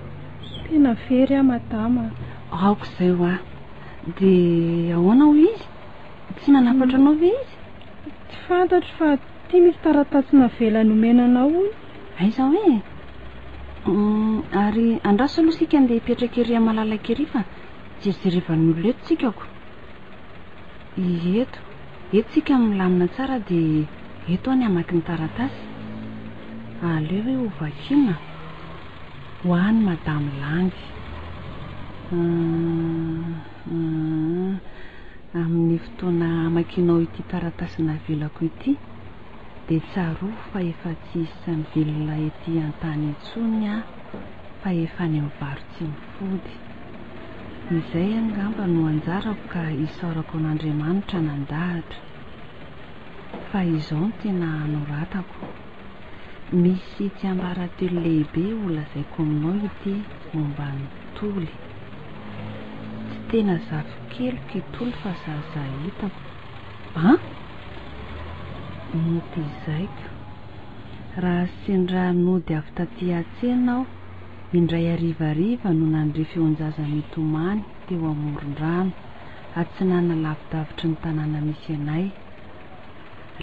tena very madama aoko zay ho dia ahoana ho izy tsy nanapatra anao ve izy tsy fantatro fa tia misy taratasy navelany omenanao ony aiza hoe ary andraso aloha sika andeha hipetraka ery malalaka ery fa jerevan'olona eto tsikako eto tsika milamina tsara dia eto any amaky ny taratasy aleo hoe ho vakina ho any Madame Landy amin'ny fotoana amakinao ity taratasy navelako ity dia tsaroa fa efa tsy isy mivelona ety an-tany intsony fa efa any amin'ny varo tsy mifody izay angamba no anjarako ka isaorako an'Andriamanitra nandahatra fa izao no tena noratako misy tsiambaratelo lehibe olazaiko aminao ity momba ny toly tsy tena zafikeloko itoly fa zaza hitako mety izaiko raha sendra nody avy taty an-tsenao indray arivariva no nandre feon-jaza mitomany teo amoron-drano atsinana lavidavitry ny tanàna misy anay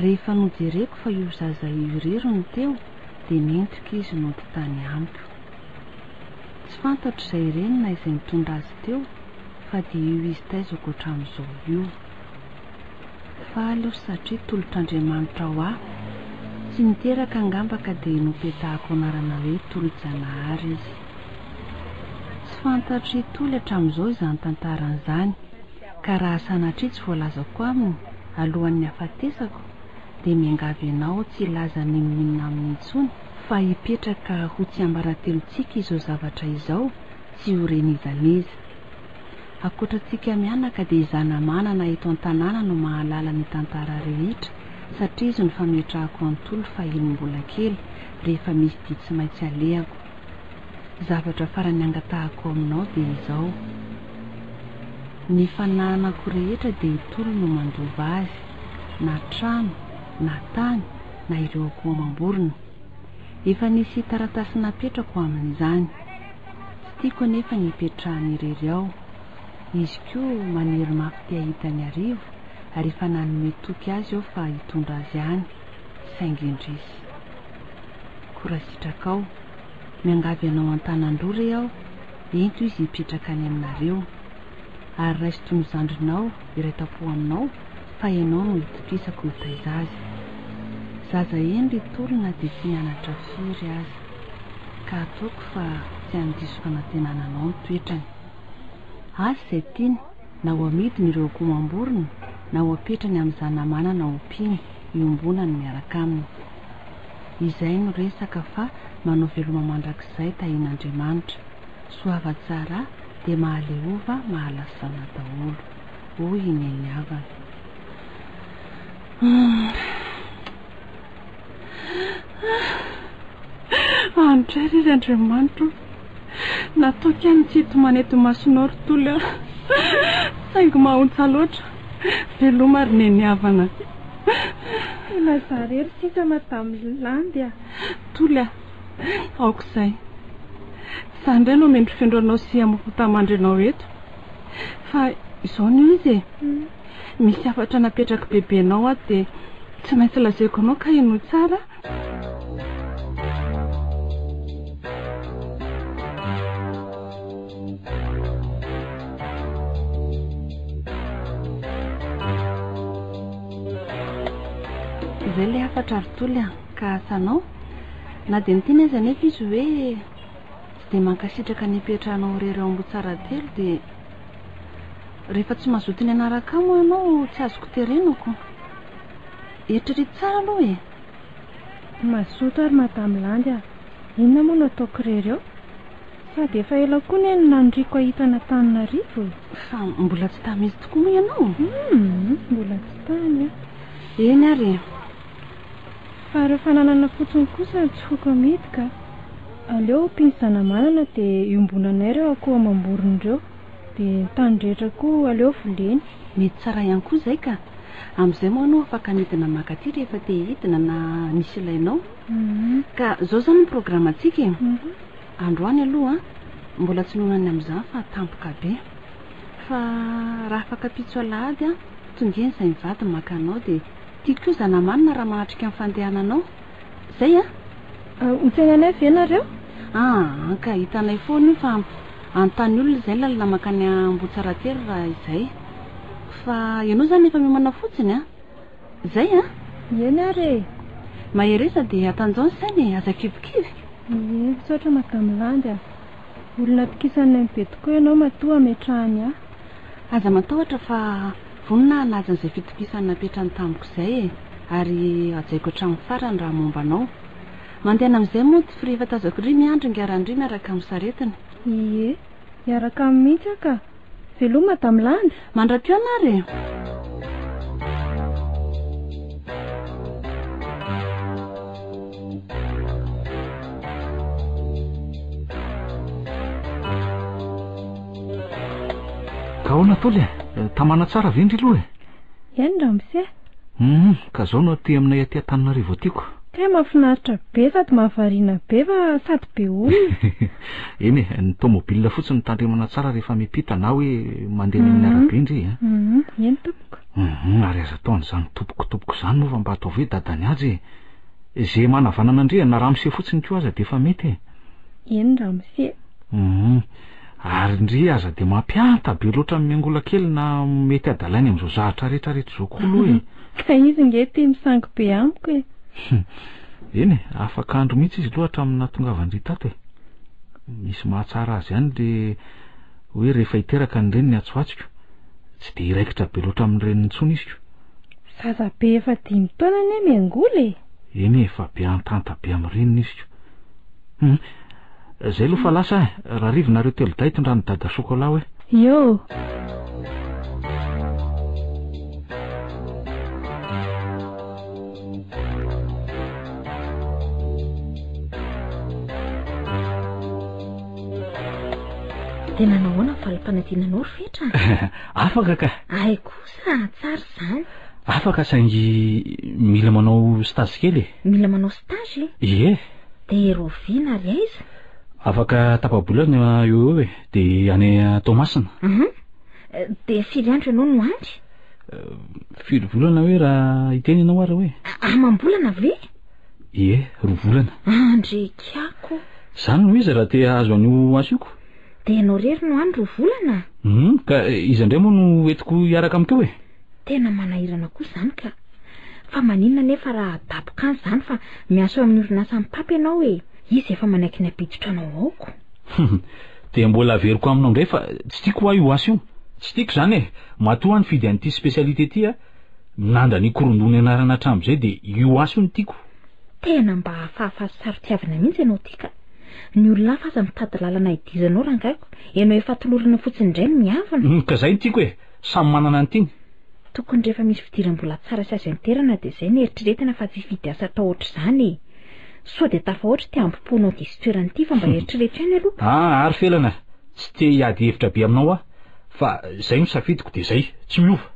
rehefa nojereko fa io zaza irery no teo dia nentoka izy nody tany amiko tsy fantatro izay renina izay nitondra azy teo fa dia io izy taizako hatramin'izao io fa aleo satria tolotr'Andriamanitra ho tsy niteraka angamba ka dia nopetahako anarana hoe tolo-janahary izy tsy fantatro itoly hatramin'izao izany tantaran'izany ka raha sanatria tsy voalazako aminy alohan'ny hafatesako dia miangavy ianao tsy laza ninonina amin'ny intsony fa hipetraka ho tsiambaratelontsika izao zavatra izao tsy ho renizaniza akoatrantsika mianaka dia izana-manana eto an-tanàna no mahalala ny tantara rehetra satria izy no fametrahako an-tolo fahiny mbola kely rehefa misy dia tsy maintsy alehako zavatra farany angatahako aminao dia izao ny fananako rehetra dia itolo no mandova azy na trano na tany na ireo akoho amam-borona. Efa nisy taratasy napetrako amin'izany, tsy tiako anefa ny hipetrahany irery ao. Izy koa maniry mafy tia hitany arivo, ary efa nanome toky azy ao fa hitondra azy any, saingy indrisy. Korasitraka ao, miangavy anao an-tanandrory aho, ento izy hipetraka any aminareo, ary raisy toy ny zandrinao iray tapo aminao fa ianao no hitopisako ho taiza azy. Zaza eny ry tolona dia tsy mianatra firy azy, ka ataoko fa tsy handiso fanantenana anao ny toetrany. Azy izay tiany, na ho amidiny ireo akoho amam-borona, na ho apetrany amin'izany namanana ompiany iombonany miaraka aminy. Izay no resaka fa manao veloma mandrakizay tahian'Andriamanitra. Soava tsara dia mahaleova mahalasana daholo. Hoy ny havana. Andray ry Andriamanitra, nataoko ihany tsy hito manety masonao ry toly aho, saingy mahontsa loatra, veloma ry neny havana. Lazarery sisa madamy landy a. Toly a, aoko izay. Za ndray no mendry fendro anao sy amofo-tamandrenao eto. Fa izao no izy e. Misy afatra napetraka bebenao ato dia tsy maintsy lazaiko anao ka ino tsara. Izay ilay afatra ry toly a, ka asanao na dia nitiana aza nefa izy hoe tsy dia mankasitraka ny hipetrahanao rery ao Ambotsara telo dia rehefa tsy mazoto ny anaraka moa ianao tsy azoko terenako. Eritrereto tsara aloha e. Mazoto ary madamy landy a. Inona moa no ataoko rery eo? Sady efa ela koa ny nandriako ahitana Antananarivo e. Fa mbola tsy tamizy tokoa moa ianao? Mbola tsy tany a. Eny ary. Fa rehefa nanana fotsiny kosa tsy foko midika, aleo mpinsana manana dia iombonanay ireo akoho amam-borona ireo, dia tany rehetra koa aleo voleny. Mety tsara ihany koa izay ka. Amin'izay moa anao afaka midina makaty rehefa te hidina na misy ilainao. Ka izao zany ny programantsika e. Androany aloha mbola tsy nonany amin'izany fa tampoka be. Fa raha afaka pitso alahady a, tongeny izay mivady maka anao dia tiako zana manina raha mahatrika amin'ny fandehananao. Zay a? Mitsenanay ve nareo? Ka hitanay foana fa antany olona izay lalana makany Ambotsara telo raha izay. Fa ianao zany efa miomana fotsiny a? Zay a? Eny ary. Mahereza dia atanjao ny sainy aza kivokivy. Misaotra madamy landy a. Olona tokisanay be tokoa ianao matoa ametrahany a. Aza matahotra fa vonina hanaja an'izay fitokisana napetrany tamiko izay e. Ary ajaiko hatramin'ny farany raha momba anao. Mandeha amin'izay moa ty rehefa tazako ry miandry ngarandry miaraka amin'ny saretiny. Ie, miaraka amin'ny mihitsy ka. Veloma madamy landy. Mandra-pio anary. Ka ahoana toly tamana tsara ve ndry aloha e? Eny ramose. Ka zao no aty aminay aty Antananarivo atyko. Ka mahafinaritra be sady mahavariana be fa sady be olona. Eny e, ny tomobila fotsiny tandremana tsara rehefa mipita na hoe mandeha amin'ny arabe indry e. Eny tompoko. Ary aza ataon'izany tompoko izany moa mba atao hoe dadany azy e. Izay manavanana indri na ramose fotsiny koa aza dia efa mety e. Eny ramose. Ary indri aza dia mampianta be loatra miangola kely na mety adalainy amin'izao zahatra rehetra izao koa aloha e. Ka izy nge tia misango be amiko e. Eny e, afaka andro mihitsy izy loatra amin'ny nahatongavany tato e. Misy mahatsara azy ihany le hoe rehefa hiteraka ny reniny atsoatsika tsy dia iraikitra be loatra amin'ny reniny intsony izy. Zaza be efa 5 taona ne miangola e. Eny e, efa be antanta be amin'ny reniny izy. Zay aloha fa lasa raha rivinareo telo day tondrano dada sokola hoe. Yo. Tena nahoana falim-panadinanao ry fetra? Afaka ka. Ay kosa, tsara izany. afaka saingy mila manao stage kely mila manao stage ie de rovina ary aiza afaka tapabolana eo e de any Tomasina de firy andro ianao no andry firy volana hoe raha iteny ianao ary hoe amam-bolana ve ie 2 volana andrekako zany no izy raha te azo an'io asioko de ianao rery no andro 2 volana ka izy indray moa no entiko hiaraka amiko e tena manahirana koa zany ka fa maninona nefa raha daboka any zany fa miaso amin'ny orinasa amin'ny papy ianao e izy efa manaiky ny apiditra anao aoko de mbola averiko aminao indray fa tsy tiako io asy io tsy tiako zany e matoa ny fidy an'ity spécialité ty a nanda ny korondony anarana hatramo zay de io asy io ny tiako tena mba hafahafa saritiavana mihitsy ianao tika ny olona hafa aza mitady lalana idizanao rangaiko ianao efa tolorina fotsiny indray no miavana ka zay ny tiako e samy manana ny tiny tokony rehefa misy fidiram-bola tsara sy azo interana de zay ny eritreretina fa tsy fidy asa atao ohatr'izany sao de tafa ohatry te ampiponao dizy toeran'ity fa mba eritreretra any aloha ary felana tsy te hiady hevitra be aminao a fa zay no safidiko de zay tsy miova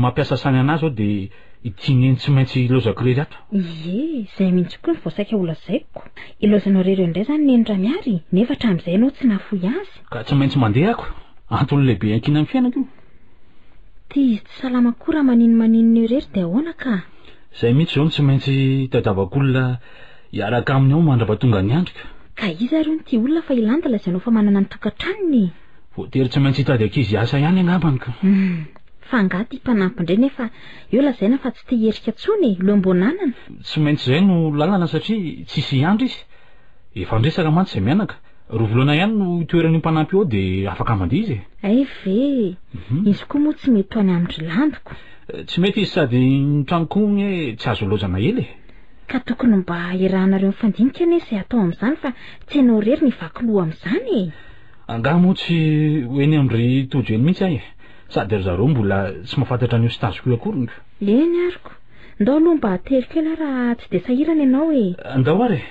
mampiasa sany anazy ao de itiany tsy maintsy ilozako rery ato ie zay mihitsy koa ny voasaika olazaiko ilozanao rereo indray zany nendra miary nefa hatram'izay ianao tsy nafoy azy ka tsy maintsy mandeha ako antony lehibe ankina amin'ny fiainako io ty izy tsy salama koa raha maninonio rery de ahoana ka zay mihitsy zao no tsy maintsy tadiavak'olona hiaraka aminy ao mandrapatonga ny andrika ka iza reo ny ty olona fa ilanda lazainao fa manana ny tokantranony voatery tsy maintsy hitady ankizy asa ihany angambany ka fa ngaty mpanampy indray nefa eo lazaina fa tsy te hierika tsony loambonanana tsy maintsy zay no lalana satria tsisy andro izy efa andresaka mantsy zay mianaka 2 volana ihany no toeran'io mpanampy eo de afaka mandeha izy ay ve izy koa moa tsy mety any amindry landiko tsy mety izy sady ny tranoko hoe tsy azo lozana ely ka tokony mba irahanareo mifandinika ane izay atao amin'izany fa tsy ianao rery ny vaky loha amin'izany angah moa tsy hoeny amindry tojo eny mihitsy ahy sady ry zareo mbola tsy mahafantatra an'io staziko io akory eny ariko ndao aloha mba tery kely raha tsy de sahirana ianao e andao ary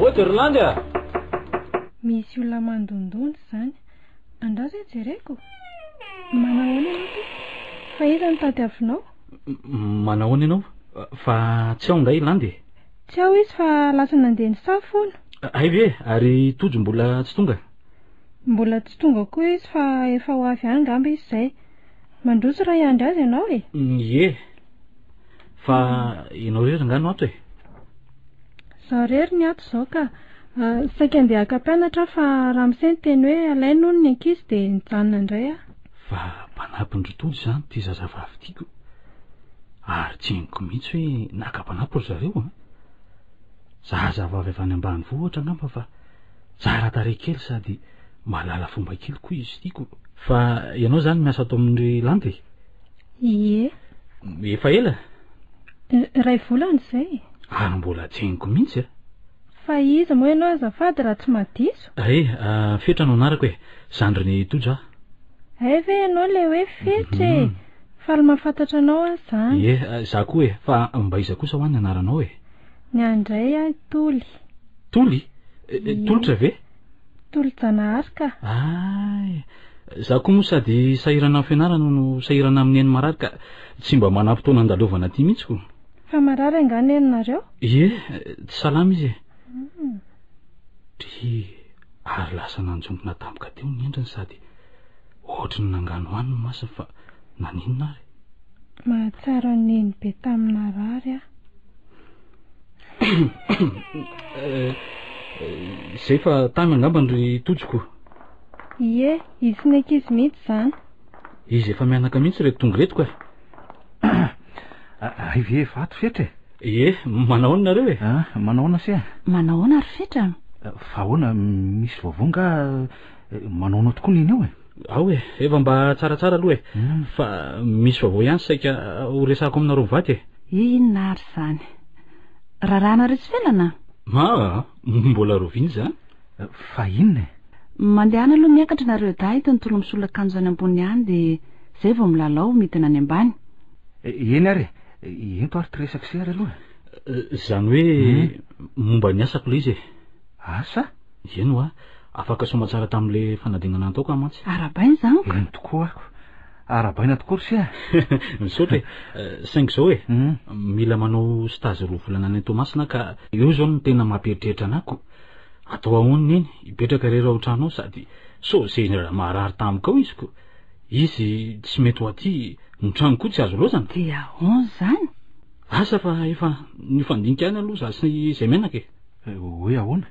Waterlandia misy olona mandondony zany andraso jereko manahoana ianao ty fa iza mitady avinao manahoana ianao fa tsy ao nday landy tsy ao izy fa lasa nandeha ny safona ay ve ary tojo mbola tsy tonga tsy tonga koa izy fa efa ho avy any ngamba izy zay mandroso raha iandry azy ianao e ie fa ianao rery ngano ato e zaho rery ny ato zao ka saika andeha akampianatra fa raha misy ny teny hoe alaino ny ankizy de nijanona indray a fa mpanampin-drotojo zany ty zazavavy tiako ary tsy henoko mihitsy hoe naka-panampy ry zareo zazavavy avy any ambany vohatra ngamba fa tsara tarehy kely sady malala fomba kely koa izy tiako fa ianao zany miasa atao amin'ny landy ie efa ela ray volana zay ary mbola tsy henoko mihitsy fa iza moa ianao azafady raha tsy madiso fetrano anarako e zandry ny tojo ay ve ianao le hoe fetra fa le mahafantatra anao a zany za koa e fa mba iza kosa hoany anaranao e ny andray a toly tolotra ve tolo-janahary ka za koa moa sady sahirana amin'ny fianarana no sahirana amin'ny eny marary ka tsy mba manam-potoana andalovana ty mihitsy ko fa marary angany enareo tsy salama izy ary lasa nanjombona tampoka teo ny endriny sady ohatry ny nangano hany ny masina fa naninona ary mahatsara neny be tamina rary zay fa tamy angambany ry tojoko ie izy ny ankizy mihitsy zany izy efa mianaka mihitsy reto tonga retiko ay ve vato fetra manahoana nareo manahoana se manahoana ry fetra fa ahoana misy vaovonga manahoana tokoa niny eo ao efa mba tsaratsara aloha fa misy vaovao ihany saika ho resako aminareo vaty inona ary zany raharahana tsy felana mbola roviny zany fa inona mandehana aloha miakatra nareo da hito ny tolo misolakanjo any ambony any de zay vao milalao midina any ambany eny ary ento ary ty resaky se ary aloha Zany hoe momba ny asako le izy asa eno a afaka somatsara tamin'le fanadinana ataoko amantsy arabainy zany eny tokoa ako arabaina tokoa ry sia misaotra hoe saingy zao hoe mila manao stazy roa volana any Tomasina ka eo zao no tena mampieritreritra anako atao ahoniny eny hipetraka rehetra ao trano ao sady so zay maharary tamiko ao iziko izy tsy mety ho aty ny trano koa tsy azo loazana dia ahon zany asa fa efa nifandinika any aloha za sy zay menaka hoe ahoana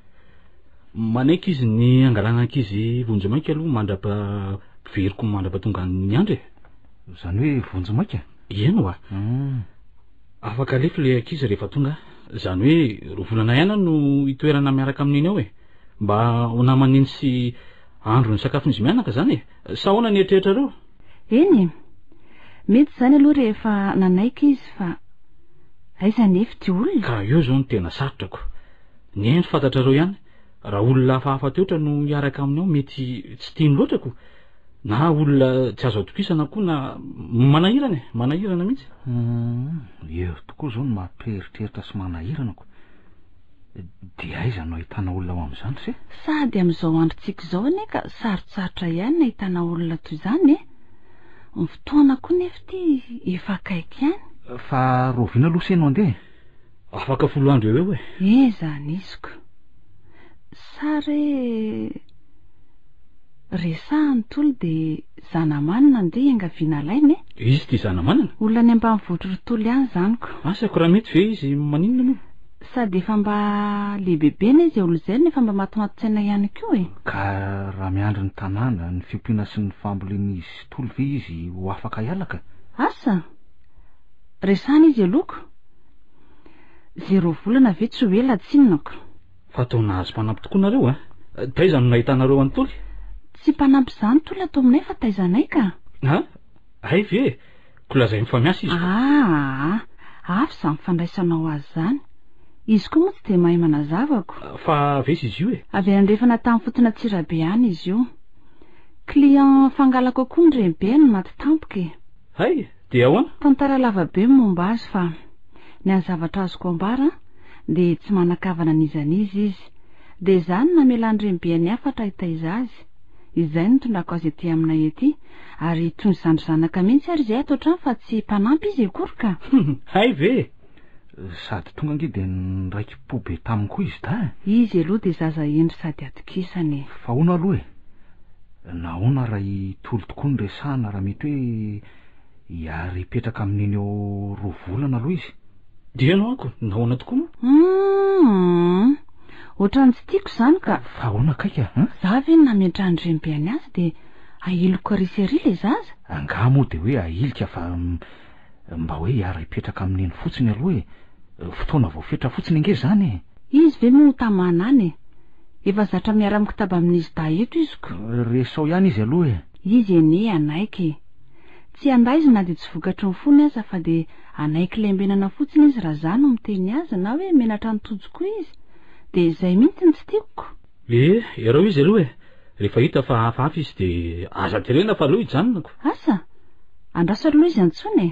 manaiky izy ny angalana ankizy vonjy mainka aloha mandrapaveriko mandrapatonga ny andro zany hoe vonjy mainka eno a afaka alefa le ankizy rehefa tonga zany hoe roa volana ihany no itoerana miaraka amin'iny ao mba ho namaniny sy andro ny sakafon'izy mianaka zany sa hoana ny eritreritra reo eny mety zany aloha rehefa nanaiky izy fa aiza nefa ty olona ka eo zao no tena sarotrako ny endry fantatrareo ihany raha olona hafahafa teotra no hiaraka aminy ao mety tsy tiany loatrako na olona tsy azo atokisana koa na manahirana mihitsy eo tokoa zao no mampieritreritra sy manahiranako dia aiza no ahitana olona ao amin'izany se sady amin'izao androntsika izao ane ka sarotsarotra ihany na ahitana olona toy izany ny fotoana koa nefa ty efa akaiky ihany fa roviana aloha seno andeha afaka 10 andro eo zany iziko sary resahany tolo de zanamanina andeha engaviana lainy izy ty zanamanana olona ny ambanivohitra tontolo ihany zaniko asako raha mety ve izy maninona moa sady efa mba lehibebena izy olo zay nefa mba matomatotsaina ihany koa ka raha miandry ny tanàna ny fiompiana sy ny fambolen'izy tolo ve izy ho afaka hialaka asa resahany izy aloko 0 volana ve tsy ho ela tsinonako fa atao nahazo mpanampy tokoa nareo taiza no nahitanareo antoly tsy mpanampy zany toly atao aminay fa taizanay ka ay ve kolazay mifamiasa izy afy za mifandraisanao azy zany izy koa moa tsy de mahay manazavako fa vesy izy io avy andrefana tamin'ny fotona tsirabe any izy io client fangalako koa ny rebe no maty tampoka hay dia ahoana tantara lavabe momba azy fa ny any zavatra azoko ambara de tsy manakavana an'izanizy izy de zany namela ny rembeany afatra hitaiza azy izay nitondrako azy ety aminay ety ary toy ny zandry zanaka mihitsy ary izay ato trano fa tsy mpanampy izy akory ka hay ve sady tonga nge de nraiky pobe tamiko izy da izy aloha de zaza endry sady atokisany fa hoana aloha nahoana raha itolo tokoa ny resahana raha mety hoe hiary hipetraka amin'iny eo 2 volana aloha izy dia anao ako nahoana tokoa ohatrany tsy tiako zany ka fa hoana kaika za ve nametrany rembeany azy de ahiloko arisery le zaza anga moa de hoe ahilika fa mba hoe hiary hipetraka amin'iny fotsiny aloha fotoana voafetra fotsiny ange zany izy ve moa tamana any efa zatra miara-mikitaba amin'izy da eto iziko resao ihany izy aloha izy ene anaiky tsy andaizina de tsy vokatry ny fony aza fa de anaiky lembenana fotsiny izy raha zany no miteny azy na hoe menatra ny tojoko izy de izay mihitsy ny tsy tiako erao izy aloha rehefa hita fa hafahafa izy de aza terena fa aloha ijanonako asa andraso aloha izy antsony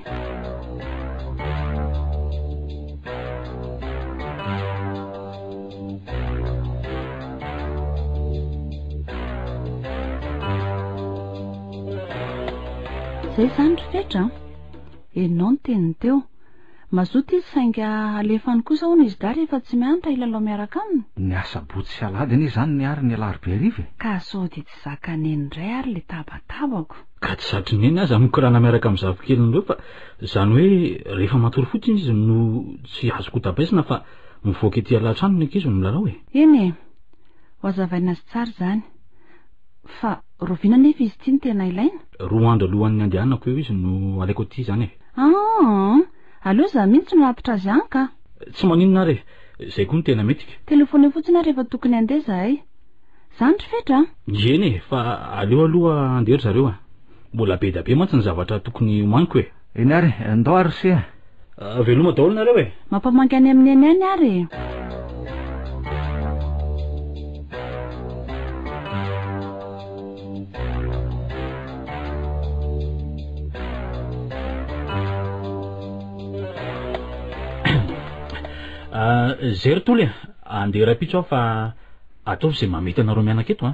zay zany rifetra enao ny teniny teo mazoto izy sainga alefany kosa hono izy da rehefa tsy mianatra ilalao miaraka aminy ny asa botsy sy alady anie zany ny ary ny alarbe ariva ka sao de tsy zakaneny ray ary le tabatabako ka tsy satry neny aza mikorana miaraka amin'ny zavokelindreo fa zany hoe rehefa matory fotsiny izy no tsy azoko tabaisina fa mivoaka ety alatrano ny ankizy no milalao eny ho azavaina azy tsara zany fa rovina nefa izy ty ny tena ilaina 2 andro alohan'ny andehanako eo izy no alaiko ty zany aloha za mihitsy no apitra azy any ka tsy maninona ary zay koa ny tena metika telefony fotsiny rehefa tokony andeha zahay zany rifetra eny fa aleo aloha andery zareo mbola be da be mantsy ny zavatra tokony homaniko eny ary andao ary se veloma daholo nareo mampamanky any amin'ny eny any ary Zery toly andeha rapitso aho fa ataovy izay mamety anareo mianan-keto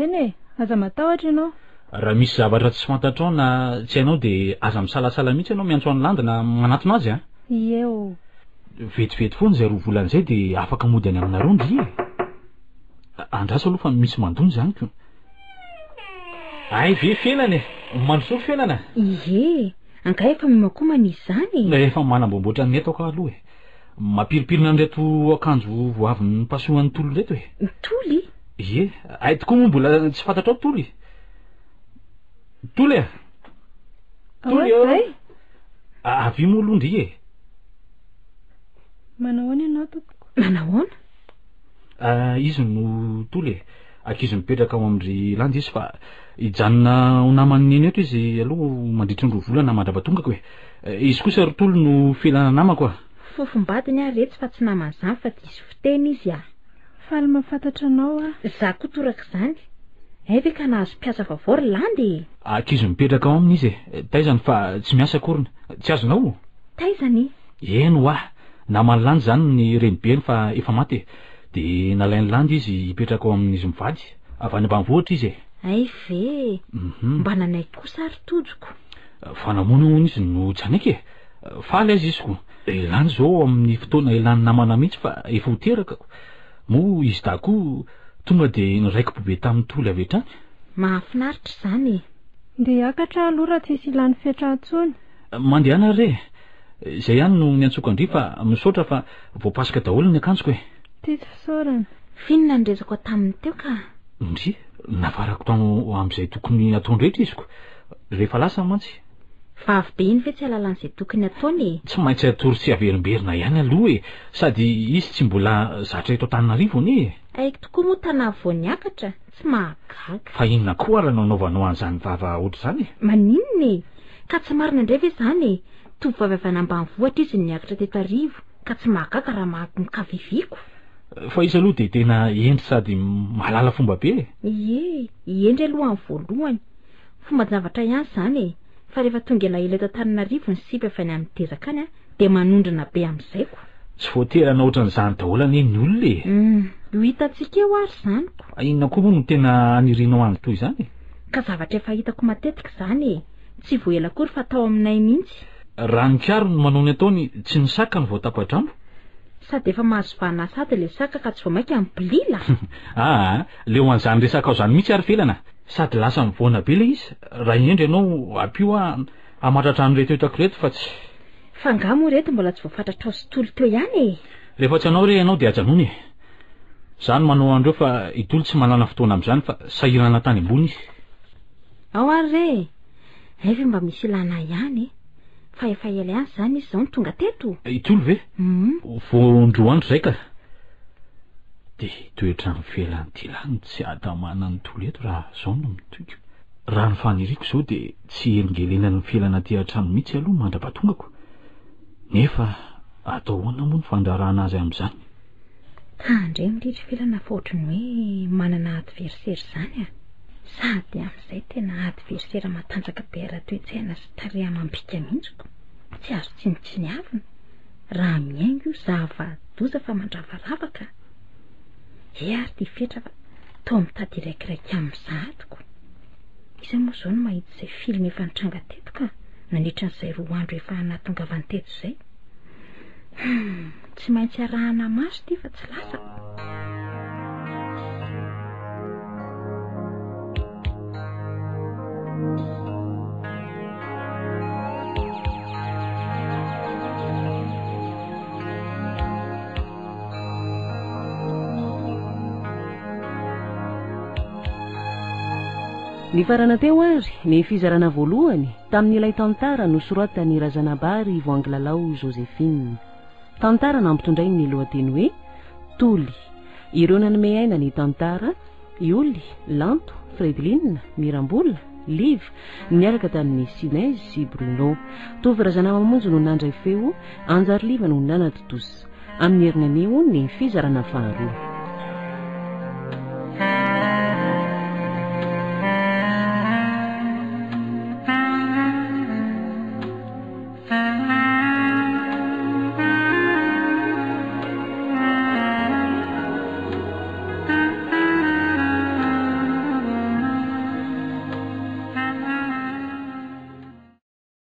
eny e aza matahotra ianao raha misy zavatra tsy fantatra ao na tsy hainao dia aza misalasala mihitsy ianao miantso any landa na manatona azy eo vetivety foana izay roa volan'izay dia afaka mody any aminareo ndry andraso aloha fa misy mandony zany ko ay ve fiainana mandroso fiainana ie angaha efa mimakomana izy zany efa manambomboatra ny eto ka aloha mampiripirina nreto akanjo voavin'ny pasohan'ny tolo reto toly ie ay tokoa moa mbola tsy fantatra ao toly toly toly avy moa aloha ndry manahoana ianao tompoko manahoana izy no toly akizy mipetraka ao amindry landa izy fa hijanona ho namany eny eto izy aloha mandritry ny roa volana mandrapatonga izy kosa ry tolo no felana namako fofombadiny aho retsy fa tsy namany zany fa diso fiteny izy faly mahafantatra anao za koa toraka izany ay ve ka nahazo mpiasa vaovao ry landy akizy mipetraka ao aminy izy taizany fa tsy miasa korona tsy azonao taizany eno namany landy zany ny renibeny fa efa maty dia nalainy landy izy hipetraka ao amin'izy mivady avy any ambanivohitra izy ay ve mba nanay kosa ry tojoko fanamoana hono izy no tsy anaiky faly azy izy ko ilany zao amin'ny fotoana ilany namana mihitsy fa efa hoteraka moa izy dako tonga dia niraiki-po be tamin'ny toly avy hatrany mahafinaritra izany dia hiakatra aloha raha tsisy ilany fiatrahantsony mandehana re izay ihany no niantsoako andry fa misaotra fa voapasika daholo ny akanjoko tisy fisaorana finona nyrezako tamin'ny teo ka ndry navarako tano amin'izay tokony ataondrehetra iziko rehefa lasa mantsy vavy be iny ve tsy alalan'izay tokony ataony tsy maintsy atory sy averimberina ihany aloha sady izy tsy mbola zatra eto Antananarivo ni aiko tokoa moa tana vao niakatra tsy mahagaga fa inona koa raha nanaovanao an'izany vava ohatr' izany maninona ka tsy marina indray ve izany tovovavy avy any ambanivohitra izy niakatra teto arivo ka tsy mahagaga raha mikaviviako fa izy aloha dia tena endry sady mahalala fomba be ie endry aloha amin'ny voalohany fomba zavatra ihany izany fa rehefa tonga elaela eto Antananarivo ny sipa efa ny amin'ny tezaka any dia manondrana be amin'izayko tsy voaterana ohatran'izany daholo anie ny olona io hitantsika eo ary izanyko inona koa moa no tena anirinao any toy izany ka zavatra efa hitako matetika izany tsy voela kory fa tao aminay mihitsy raha ny kiaro no manao ny ataony tsy ny saka ny voatapatrambo sady efa mahazo vanasady le saka ka tsy vao mainka mibolila leo an'izany resaka ao izany mihitsy ary felana sady lasa mivoana be le izy raha endry ianao ampio amatratra any reto etako reto fa tsy fa ngah moa reto mbola tsy voafantatra ao sy tolo teo ihany rehefa tsy anao re ianao dia ajanony izany manao andreo fa itolo tsy manana fotoana amin'izany fa sahirana tany ambony izy ao ary re ay ve mba misy ilana ihany fa efa ela ihany izany izy izao ny tonga teto itolo ve voandro andro izay ka dia toetra ny felan'ity lany tsy adamana ny tolo eto raha zao no mitoiko raha ny faniriako izao dia tsy elingelena ny felana ty an-trano mihitsy aloha mandrapatongako nefa atao hoana moa ny fandrarana azy amin'izany tandray midritry felana fa ohatrany hoe manana adversaire izany sady amin'izay tena adversaire matanjaka be ara-toetsaina sy tareha mambika mihitsiko tsy azo tsinitsinyavina raha miaingo io zava-doza fa mandravaravaka ary ty fetra fa tao mitady iraikiraiky amin'izatoko iza moa izao no mahita izay filma efa nitranga teto ka nandritra n'izay roa andro efa nahatongavany teto izay tsy maintsy arahana maso ty fa tsy lasa ny farana teo ary ny fizarana voalohany tamin'n'ilay tantara no soratany Razanabary Voangilalao Joséphine tantara nampitondray ny lohateny hoe toly ireo nanome aina ny tantara Ioly, Lanto, Fredlin, Mirambola, Liv niaraka tamin'ny Sinez sy Bruno tovy Razanamamonjy no nandray feo Anjary Liva no nanatotosa amin'ny herinanio ny fizarana faharoa